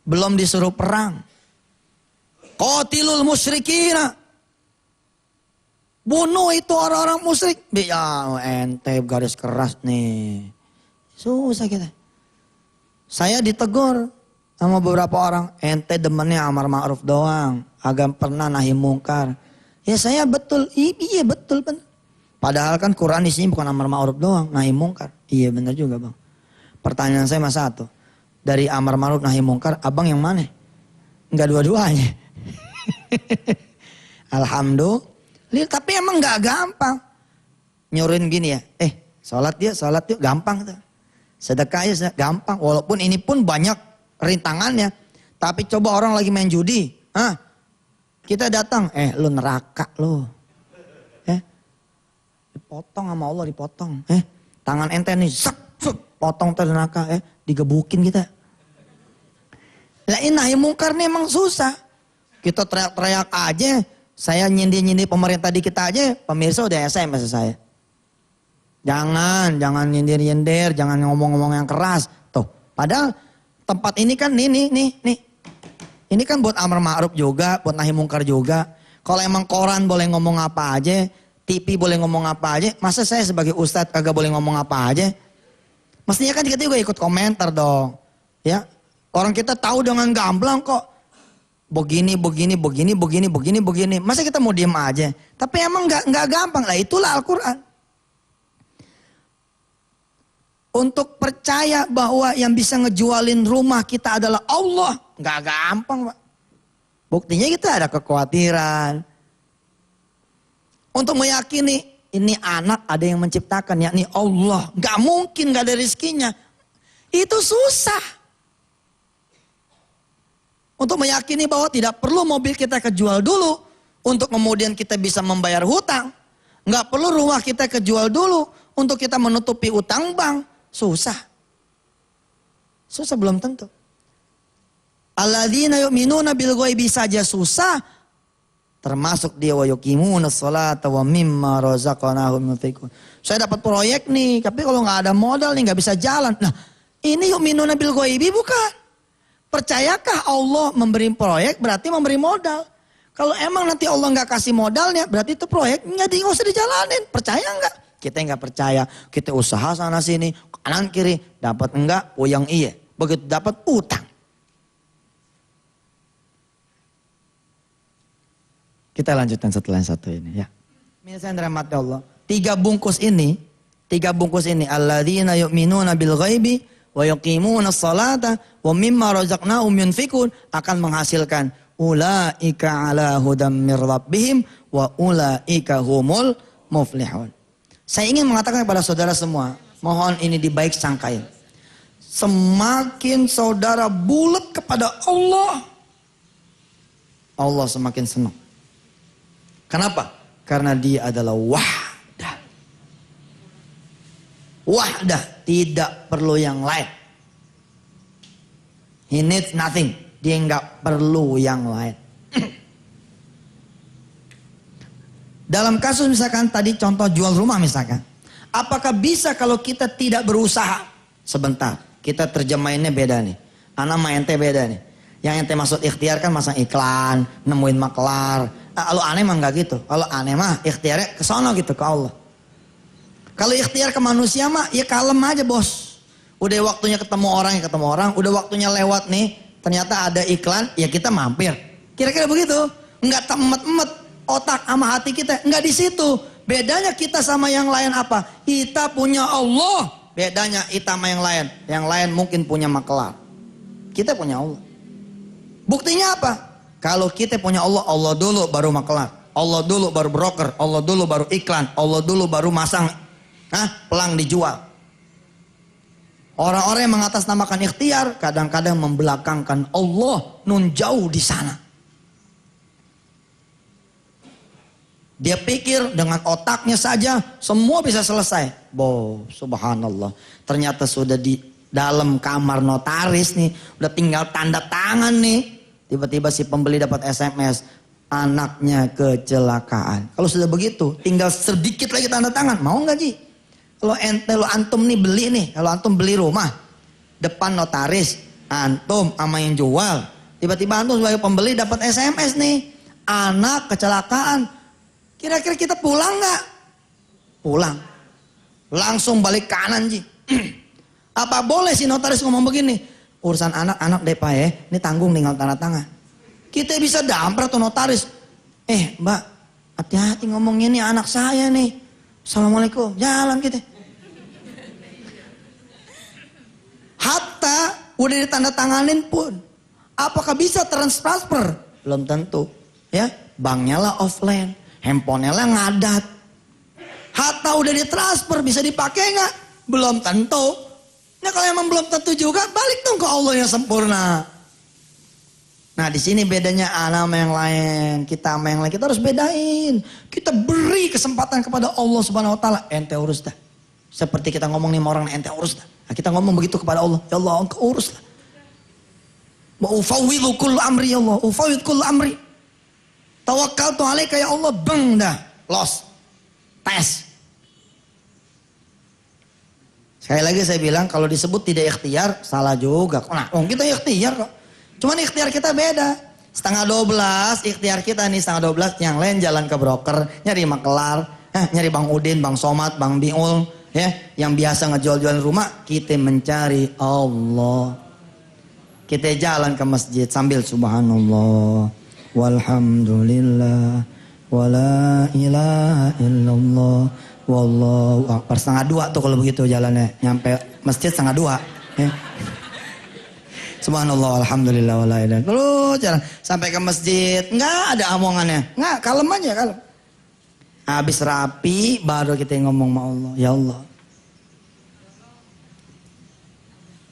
Belum disuruh perang. Qatilul musyrikina. Bunuh itu orang-orang musyrik. Ya ente garis keras nih. Susah kita. Saya ditegur sama beberapa orang. Ente demennya amar ma'ruf doang. Agak pernah nahi mungkar. Ya saya betul. Iya betul. Bener. Padahal kan Quran di sini bukan amar ma'ruf doang. Nahi mungkar. Iya benar juga bang. Pertanyaan saya mas satu. Dari amar ma'ruf nahi mungkar. Abang yang mana? Enggak dua-duanya. Alhamdulillah. Tapi emang gak gampang. Nyuruhin gini ya. Sholat yuk gampang tuh. Sedekah ya gampang. Walaupun ini pun banyak rintangannya. Tapi coba orang lagi main judi. Kita datang. Lu neraka lu. Dipotong sama Allah dipotong. Tangan ente nih. Potong neraka. Digebukin kita. Lah ini nahi mungkar nih emang susah. Kita teriak-teriak aja. Saya nyindir-nyindir pemerintah dikit aja. Pemirsa udah SMS saya. Jangan nyindir-nyindir, jangan ngomong-ngomong yang keras. Tuh, padahal tempat ini kan nih. Ini kan buat amar ma'ruf juga, buat nahi mungkar juga. Kalau emang koran boleh ngomong apa aja, TV boleh ngomong apa aja, masa saya sebagai ustadz kagak boleh ngomong apa aja? Mestinya kan kita juga ikut komentar dong. Ya, orang kita tahu dengan gamblang kok. Begini. Masa kita mau diem aja? Tapi emang nggak gampang lah. Itulah Al-Quran. Untuk percaya bahwa yang bisa ngejualin rumah kita adalah Allah. Nggak gampang Pak. Buktinya kita ada kekhawatiran. Untuk meyakini ini anak ada yang menciptakan, yakni Allah. Nggak mungkin nggak ada rezekinya. Itu susah. Untuk meyakini bahwa tidak perlu mobil kita kejual dulu. Untuk kemudian kita bisa membayar hutang. Nggak perlu rumah kita kejual dulu. Untuk kita menutupi utang bank. Susah belum tentu. Alladzina yu'minuna bil ghaibi saja susah. Termasuk dia wa yuqimunas sholata wa mimma razaqnahum yunfiqun. Saya dapat proyek nih, tapi kalau nggak ada modal nih nggak bisa jalan. Nah, ini yu'minuna bil ghaibi bukan. Percayakah Allah memberi proyek berarti memberi modal. Kalau emang nanti Allah nggak kasih modalnya berarti itu proyek nggak usah dijalanin. Percaya nggak? Kita nggak percaya, kita usaha sana sini, kanan kiri, dapat enggak, puyeng iya. Begitu dapat utang. Kita lanjutkan setelah yang satu ini ya. Mirsa yang dirahmati Allah. Tiga bungkus ini, alladzina yu'minuna bil ghaibi wa yuqimuna sholata wa mimma razaqnahum yunfikun akan menghasilkan ulaika ala hudam mir rabbihim wa ulaika humul muflihun. Saya ingin mengatakan kepada saudara semua, mohon ini dibaik sangkain. Semakin saudara bulat kepada Allah, Allah semakin senang. Kenapa? Karena dia adalah wahdah. Wahdah, tidak perlu yang lain. He needs nothing. Dia nggak perlu yang lain. Dalam kasus misalkan tadi contoh jual rumah misalkan. Apakah bisa kalau kita tidak berusaha? Sebentar, kita terjemahinnya beda nih. Ana sama ente beda nih. Yang ente maksud ikhtiar kan masang iklan, nemuin maklar. Kalau aneh mah enggak gitu. Kalau aneh mah ikhtiarnya ke sono gitu, ke Allah. Kalau ikhtiar ke manusia mah ya kalem aja bos. Udah waktunya ketemu orang ya ketemu orang. Udah waktunya lewat nih, ternyata ada iklan, ya kita mampir. Kira-kira begitu. Enggak temet-emet otak sama hati kita. Enggak di situ. Bedanya kita sama yang lain apa? Kita punya Allah. Bedanya kita sama yang lain. Yang lain mungkin punya maklar. Kita punya Allah. Buktinya apa? Kalau kita punya Allah, Allah dulu baru maklar. Allah dulu baru broker. Allah dulu baru iklan. Allah dulu baru masang pelang dijual. Orang-orang yang mengatasnamakan ikhtiar kadang-kadang membelakangkan Allah nun jauh di sana. Dia pikir dengan otaknya saja semua bisa selesai. Subhanallah. Ternyata sudah di dalam kamar notaris nih, udah tinggal tanda tangan nih. Tiba-tiba si pembeli dapat SMS, anaknya kecelakaan. Kalau sudah begitu, tinggal sedikit lagi tanda tangan. Mau nggak Ji? Kalau antum nih beli nih, kalau antum beli rumah, depan notaris, antum sama yang jual. Tiba-tiba antum sebagai pembeli dapat SMS nih, anak kecelakaan. Kira-kira kita pulang nggak? Pulang. Langsung balik kanan Ji. Apa boleh si notaris ngomong begini? Urusan anak deh Pak ya, ini tanggung tinggal tanda tangan. Kita bisa damprat tuh notaris. Mbak, hati-hati ngomongnya nih anak saya nih. Assalamualaikum, jalan kita. Hatta udah ditandatanganin pun, apakah bisa transfer? Belum tentu. Ya, banknya lah offline, handphonenya lah ngadat. Hatta udah ditransfer, bisa dipakai nggak? Belum tentu. Nah kalau emang belum tentu juga, balik dong ke Allah yang sempurna. Nah di sini bedanya anak sama yang lain, kita sama yang lain, kita harus bedain. Kita beri kesempatan kepada Allah Subhanahu Wa Taala. Ente urus dah. Seperti kita ngomong nih sama orang, ente urus dah. Nah, kita ngomong begitu kepada Allah, ya Allah engkau urus dah. Wa ufawwidhu kullu amri ya Allah, ufawwidhu kullu amri. Tawakkaltu alaika ya Allah, beng dah, los, tes. Sekali lagi saya bilang kalau disebut tidak ikhtiar salah juga. Nah, kita ikhtiar kok. Cuman ikhtiar kita beda. 11:30 ikhtiar kita nih 11:30. Yang lain jalan ke broker, nyari maklar, nyari Bang Udin, Bang Somad, Bang Biul, ya, yang biasa ngejual-jualan rumah. Kita mencari Allah. Kita jalan ke masjid sambil subhanallah, walhamdulillah, wala ilaha illallah, wallahu akbar. 1:30 tuh kalau begitu jalannya. Nyampe masjid 1:30. Ya. Subhanallah, alhamdulillah, wala ilaha. Terus jalan sampai ke masjid, nggak ada omongannya, nggak, kalem aja, kalem. Habis rapi, baru kita ngomong sama Allah, ya Allah,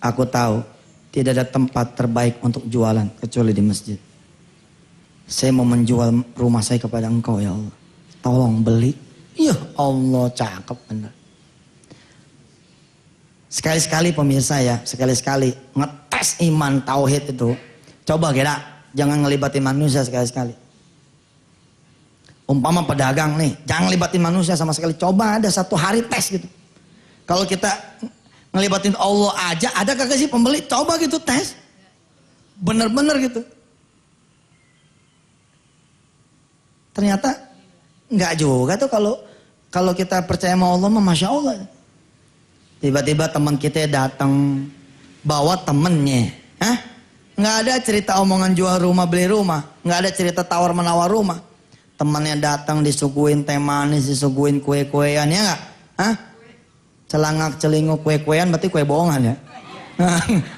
aku tahu tidak ada tempat terbaik untuk jualan kecuali di masjid. Saya mau menjual rumah saya kepada Engkau, ya Allah. Tolong beli. Ya Allah, cakep bener. Sekali-sekali pemirsa ya, sekali-sekali ngetes iman tauhid itu. Coba kira, jangan ngelibatin manusia sekali-sekali. Umpama pedagang nih, jangan ngelibatin manusia sama sekali. Coba ada 1 hari tes gitu. Kalau kita ngelibatin Allah aja, ada kagak sih pembeli? Coba gitu tes. Bener-bener gitu. Ternyata enggak juga tuh kalau kita percaya sama Allah, Masya Allah. Tiba-tiba teman kita datang bawa temennya, nggak ada cerita omongan jual rumah beli rumah, nggak ada cerita tawar menawar rumah. Temannya datang disuguhin teh manis, disuguhin kue-kuean, ya nggak? Celangak celinguk kue-kuean berarti kue bohongan ya?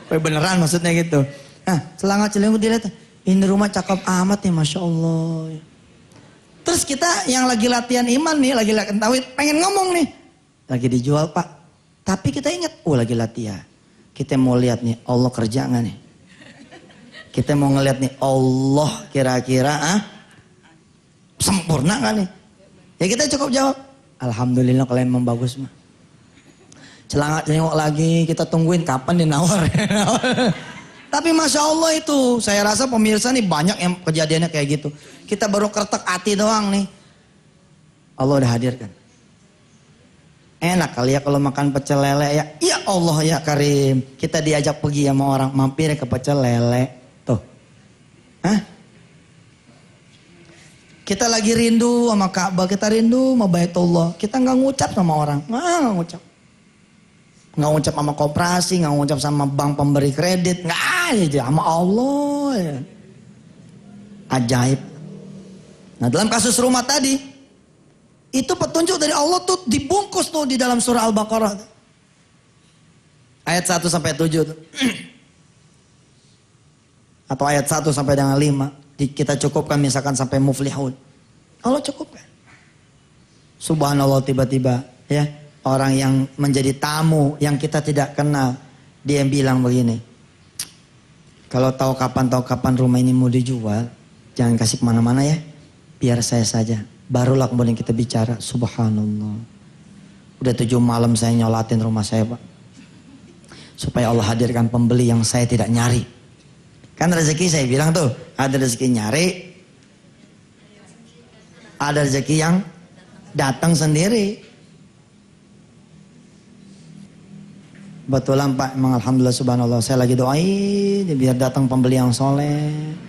Kue beneran maksudnya gitu. Celangak celinguk dilihat, ini rumah cakep amat nih, Masya Allah. Terus kita yang lagi latihan iman nih, lagi latihan tauhid, pengen ngomong nih, lagi dijual Pak. Tapi kita ingat, lagi latihan. Kita mau lihat nih, Allah kerja nggak nih? Kita mau ngeliat nih, Allah kira-kira sempurna nggak nih? Ya kita cukup jawab, alhamdulillah kalau emang bagus mah. Celangak celinguk lagi, kita tungguin kapan dia nawar. Tapi Masya Allah itu, saya rasa pemirsa nih banyak yang kejadiannya kayak gitu. Kita baru kertek hati doang nih. Allah udah hadirkan. Enak kali ya kalau makan pecel lele ya. Ya Allah ya Karim. Kita diajak pergi sama orang mampir ke pecel lele. Tuh. Hah? Kita lagi rindu sama Ka'bah, kita rindu sama Baitullah. Kita nggak ngucap sama orang. Nggak ngucap. Nggak ngucap sama koperasi, nggak ngucap sama bank pemberi kredit. Nggak aja sama Allah ya. Ajaib. Nah dalam kasus rumah tadi. Itu petunjuk dari Allah tuh dibungkus tuh di dalam surah Al-Baqarah. Ayat 1 sampai 7 tuh. Atau ayat 1 sampai dengan 5. Kita cukupkan misalkan sampai muflihun. Allah cukupkan. Subhanallah tiba-tiba ya. Orang yang menjadi tamu yang kita tidak kenal. Dia yang bilang begini. Kalau tahu kapan rumah ini mau dijual. Jangan kasih kemana-mana ya. Biar saya saja. Barulah kemudian kita bicara. Subhanallah. Udah 7 malam saya nyolatin rumah saya Pak. Supaya Allah hadirkan pembeli yang saya tidak nyari. Kan rezeki saya bilang tuh. Ada rezeki nyari. Ada rezeki yang datang sendiri. Betulan Pak. Emang Alhamdulillah Subhanallah. Saya lagi doain. Biar datang pembeli yang soleh.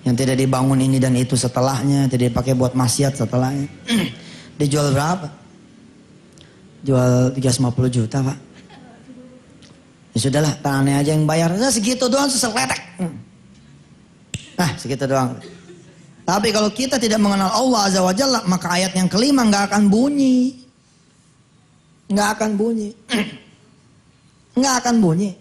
Yang tidak dibangun ini dan itu setelahnya. Tidak dipakai buat maksiat setelahnya. Dijual berapa? Jual 350 juta Pak. Ya sudahlah, tangannya aja yang bayar. Nah, segitu doang seseletek. Nah segitu doang. Tapi kalau kita tidak mengenal Allah Azza wa Jalla, maka ayat yang kelima gak akan bunyi. Gak akan bunyi. Gak akan bunyi.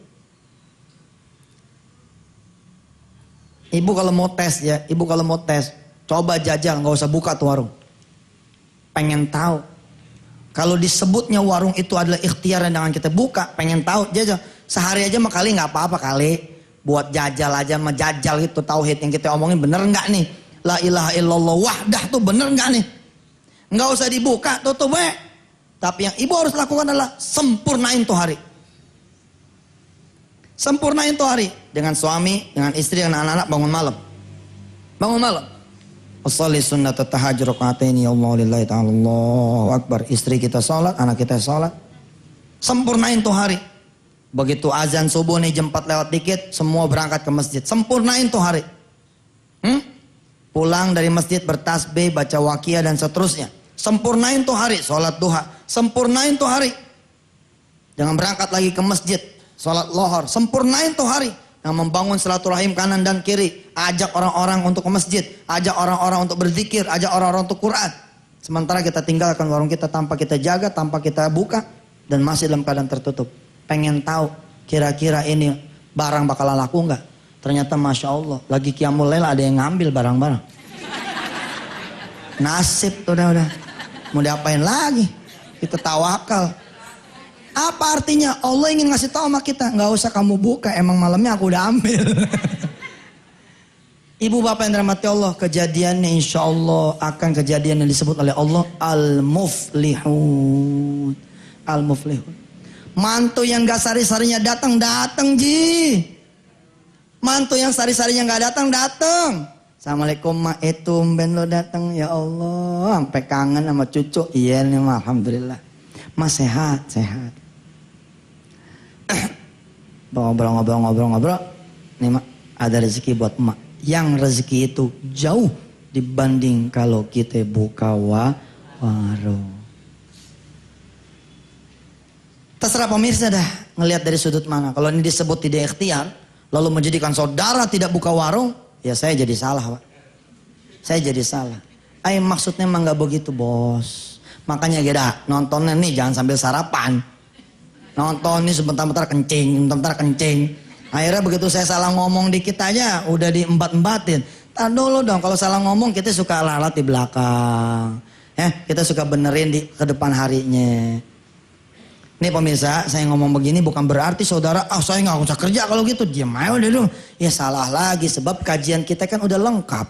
Ibu kalau mau tes ya, ibu kalau mau tes, coba jajal, nggak usah buka tuh warung. Pengen tahu. Kalau disebutnya warung itu adalah ikhtiar yang dengan kita buka, pengen tahu, jajal. Sehari aja mah kali nggak apa-apa kali. Buat jajal aja, mah jajal itu tauhid yang kita omongin bener nggak nih? La ilaha illallah wahdah tuh bener nggak nih? Nggak usah dibuka, tutup we. Tapi yang ibu harus lakukan adalah sempurnain tuh hari. Sempurnain tuh hari. Dengan suami, dengan istri, dengan anak-anak bangun malam. Bangun malam. As-salli sunnata tahajjud raka'ataini ya Allah lillahi ta'ala Allahu Akbar. Istri kita sholat, anak kita sholat. Sempurnain tuh hari. Begitu azan subuh nih jam 4 lewat dikit, semua berangkat ke masjid. Sempurnain tuh hari. Pulang dari masjid bertasbih, baca waqiah dan seterusnya. Sempurnain tuh hari. Sholat duha. Sempurnain tuh hari. Jangan berangkat lagi ke masjid. Sholat lohor, sempurnain tuh hari. Yang membangun silaturahim kanan dan kiri. Ajak orang-orang untuk ke masjid. Ajak orang-orang untuk berzikir. Ajak orang-orang untuk Quran. Sementara kita tinggalkan warung kita tanpa kita jaga, tanpa kita buka. Dan masih dalam keadaan tertutup. Pengen tahu kira-kira ini barang bakalan laku nggak? Ternyata Masya Allah. Lagi Qiyamul Lail ada yang ngambil barang-barang. Nasib tuh udah. Mau diapain lagi? Kita tawakal. Apa artinya? Allah ingin ngasih tahu sama kita, nggak usah kamu buka, emang malamnya aku udah ambil. Ibu bapak yang dirahmati Allah, kejadiannya insya Allah akan kejadian yang disebut oleh Allah al-muflihun. Al-muflihun. Mantu yang gak sari-sarinya datang ji. Mantu yang sari-sarinya gak datang. Assalamualaikum ma tumben lo datang ya Allah, sampai kangen sama cucu. Iya nih ma, alhamdulillah. Mas sehat. Ngobrol. Nih mak, ada rezeki buat emak. Yang rezeki itu jauh dibanding kalau kita buka warung. Terserah pemirsa dah ngelihat dari sudut mana. Kalau ini disebut tidak ikhtiar, lalu menjadikan saudara tidak buka warung, ya saya jadi salah Pak. Saya jadi salah. Maksudnya emang gak begitu bos. Makanya kita nontonnya nih jangan sambil sarapan. Nonton nih sebentar-bentar kencing. Akhirnya begitu saya salah ngomong dikit aja udah diembat-embatin. Tar dulu dong, kalau salah ngomong kita suka lalat di belakang. Kita suka benerin di ke depan harinya. Nih pemirsa, saya ngomong begini bukan berarti saudara, saya gak usah kerja kalau gitu. Diam aja udah dulu. Ya salah lagi, sebab kajian kita kan udah lengkap.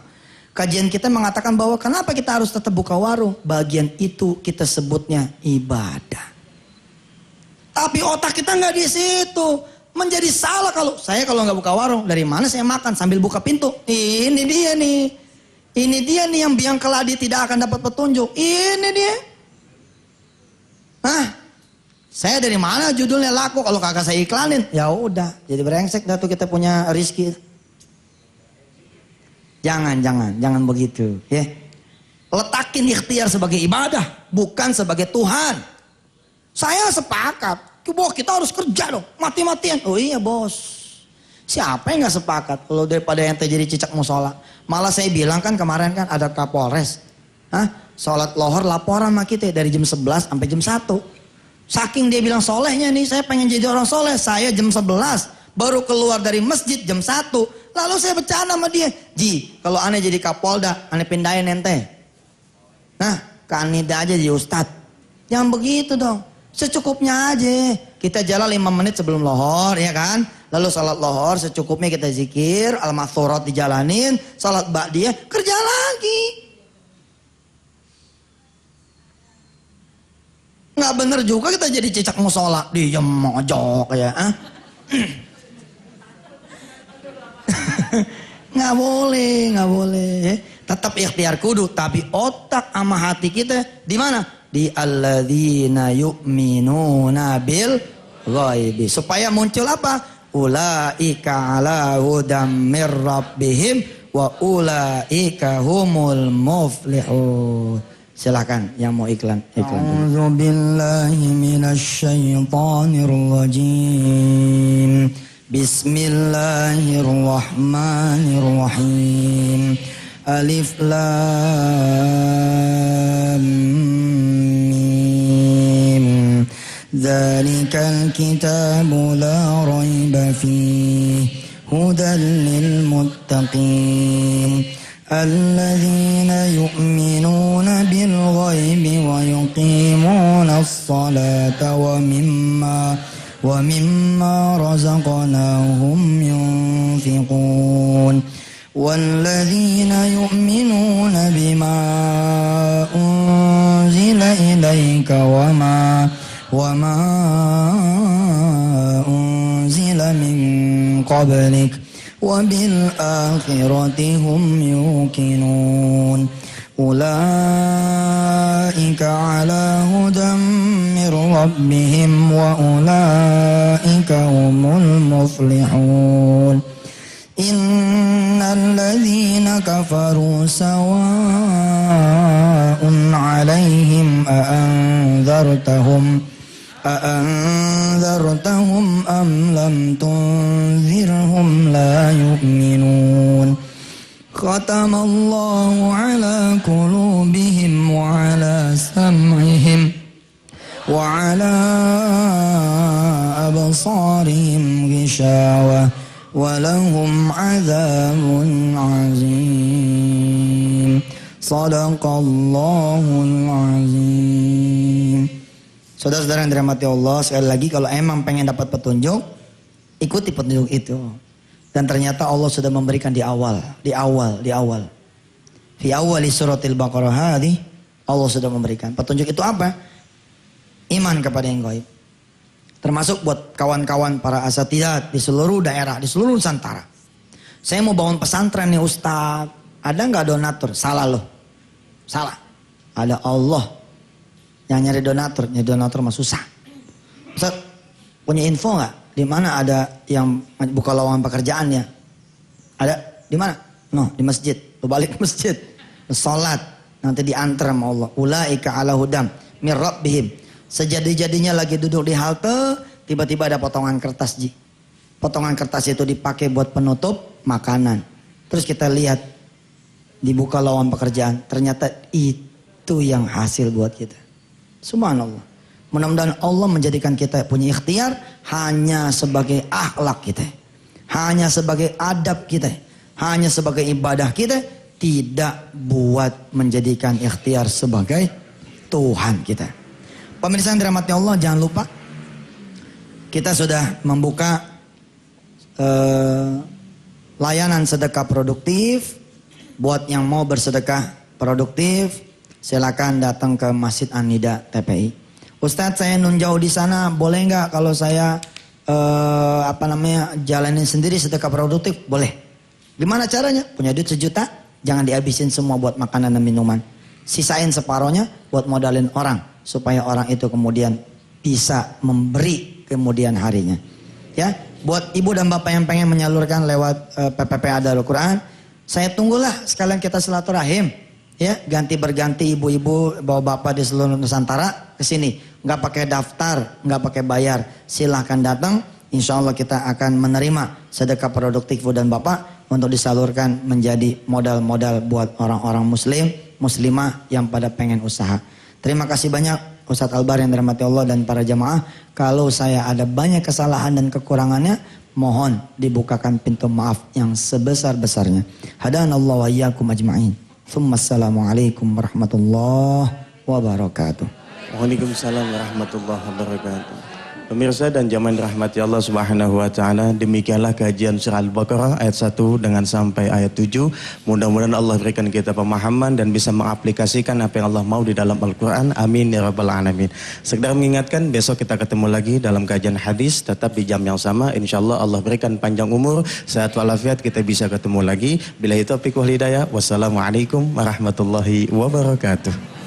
Kajian kita mengatakan bahwa kenapa kita harus tetap buka warung. Bagian itu kita sebutnya ibadah. Tapi otak kita nggak di situ. Menjadi salah kalau nggak buka warung, dari mana saya makan sambil buka pintu? Ini dia nih yang biang keladi tidak akan dapat petunjuk. Ini dia. Hah? Saya dari mana judulnya laku kalau kagak saya iklanin? Ya udah, jadi brengsek dah tuh kita punya rizki. Jangan begitu, ya. Letakin ikhtiar sebagai ibadah, bukan sebagai Tuhan. Saya sepakat, bahwa kita harus kerja dong, mati-matian. Oh iya bos, siapa yang gak sepakat? Kalau daripada yang terjadi cicak musola. Malah saya bilang kan kemarin kan ada Kapolres. Sholat lohor laporan sama kita dari jam 11 sampai jam 1. Saking dia bilang solehnya nih, saya pengen jadi orang soleh. Saya jam 11 baru keluar dari masjid jam 1. Lalu saya bercanda sama dia, Ji, kalau aneh jadi Kapolda, aneh pindahin ente. Nah, ke Anida aja jadi Ustadz. Jangan begitu dong, secukupnya aja. Kita jalan 5 menit sebelum lohor, ya kan? Lalu salat lohor secukupnya kita zikir, al-mahsurat dijalanin, salat ba'diyah, kerja lagi. Nggak bener juga kita jadi cicak musola, diem mojok ya. Nggak boleh. Tetap ikhtiar kudu, tapi otak sama hati kita di mana? Di alladzina yu'minuna bil ghaibi. Supaya muncul apa? Ulaika ala hudam mir rabbihim wa ulaika humul muflihun. Silakan yang mau iklan. A'udzu billahi minasyaitonir rajim. Bismillahirrahmanirrahim. Alif lam mim. Dzalikal kitabu la raiba fihi hudan lil muttaqin. Alladzina yu'minuna bil ghaibi wa yuqimuna as-salata wa mimma razaqnahum yunfiqun. والذين يؤمنون بما أنزل إليك وما أنزل من قبلك وبالآخرة هم يوقنون أولئك على هدى من ربهم وأولئك هم المفلحون إن الذين كفروا سواء عليهم أأنذرتهم أم لم تنذرهم لا يؤمنون ختم الله على قلوبهم وعلى سمعهم وعلى أبصارهم غشاوة ولهم عذاب عظيم صدق الله العظيم. Saudara-saudara yang dirahmati Allah, sekali lagi kalau emang pengen dapat petunjuk, ikuti petunjuk itu. Dan ternyata Allah sudah memberikan di awal. Fi awali suratil Baqarah hadhi, Allah sudah memberikan. Petunjuk itu apa? Iman kepada yang gaib. Termasuk buat kawan-kawan para asatidzah di seluruh daerah, di seluruh Nusantara. Saya mau bangun pesantren nih Ustaz. Ada nggak donatur? Salah loh. Salah. Ada Allah yang nyari donatur mah susah. Ustaz, punya info nggak? Di mana ada yang buka lowongan pekerjaannya? Ada? Di mana? No, di masjid. Lu balik ke masjid. Salat. Nanti diantar sama Allah. Ulaika ala hudam mir rabbihim. Sejadi-jadinya lagi duduk di halte, tiba-tiba ada potongan kertas, Ji. Potongan kertas itu dipakai buat penutup makanan. Terus kita lihat, dibuka lowongan pekerjaan. Ternyata itu yang hasil buat kita. Subhanallah. Mudah-mudahan Allah menjadikan kita punya ikhtiar hanya sebagai akhlak kita. Hanya sebagai adab kita. Hanya sebagai ibadah kita. Tidak buat menjadikan ikhtiar sebagai Tuhan kita. Pemirsa yang dirahmati Allah, jangan lupa kita sudah membuka layanan sedekah produktif. Buat yang mau bersedekah produktif, silakan datang ke Masjid An-Nida TPI. Ustadz, saya nun jauh di sana, boleh nggak kalau saya jalanin sendiri sedekah produktif? Boleh. Gimana caranya? Punya duit 1 juta, jangan dihabisin semua buat makanan dan minuman. Sisain separohnya buat modalin orang supaya orang itu kemudian bisa memberi kemudian harinya. Ya, buat ibu dan bapak yang pengen menyalurkan lewat PPPA Darul Quran, saya tunggulah sekalian kita silaturahim. Ya, ganti berganti ibu-ibu bawa bapak di seluruh Nusantara ke sini. Nggak pakai daftar, nggak pakai bayar. Silahkan datang. Insya Allah kita akan menerima sedekah produktif ibu dan bapak untuk disalurkan menjadi modal-modal buat orang-orang muslim, muslimah yang pada pengen usaha. Terima kasih banyak Ustadz Albar yang dirahmati Allah dan para jamaah. Kalau saya ada banyak kesalahan dan kekurangannya, mohon dibukakan pintu maaf yang sebesar-besarnya. Hadanallahu wa iyyakum ajma'in. Assalamualaikum warahmatullahi wabarakatuh. Waalaikumsalam warahmatullahi wabarakatuh. Pemirsa dan jamaah dirahmati Allah Subhanahu wa taala, demikianlah kajian surah Al-Baqarah ayat 1 dengan sampai ayat 7. Mudah-mudahan Allah berikan kita pemahaman dan bisa mengaplikasikan apa yang Allah mau di dalam Al-Qur'an. Amin ya rabbal alamin. Sekedar mengingatkan, besok kita ketemu lagi dalam kajian hadis tetap di jam yang sama. Insyaallah Allah berikan panjang umur, sehat walafiat, kita bisa ketemu lagi. Billahi taufiq wal hidayah. Wassalamualaikum warahmatullahi wabarakatuh.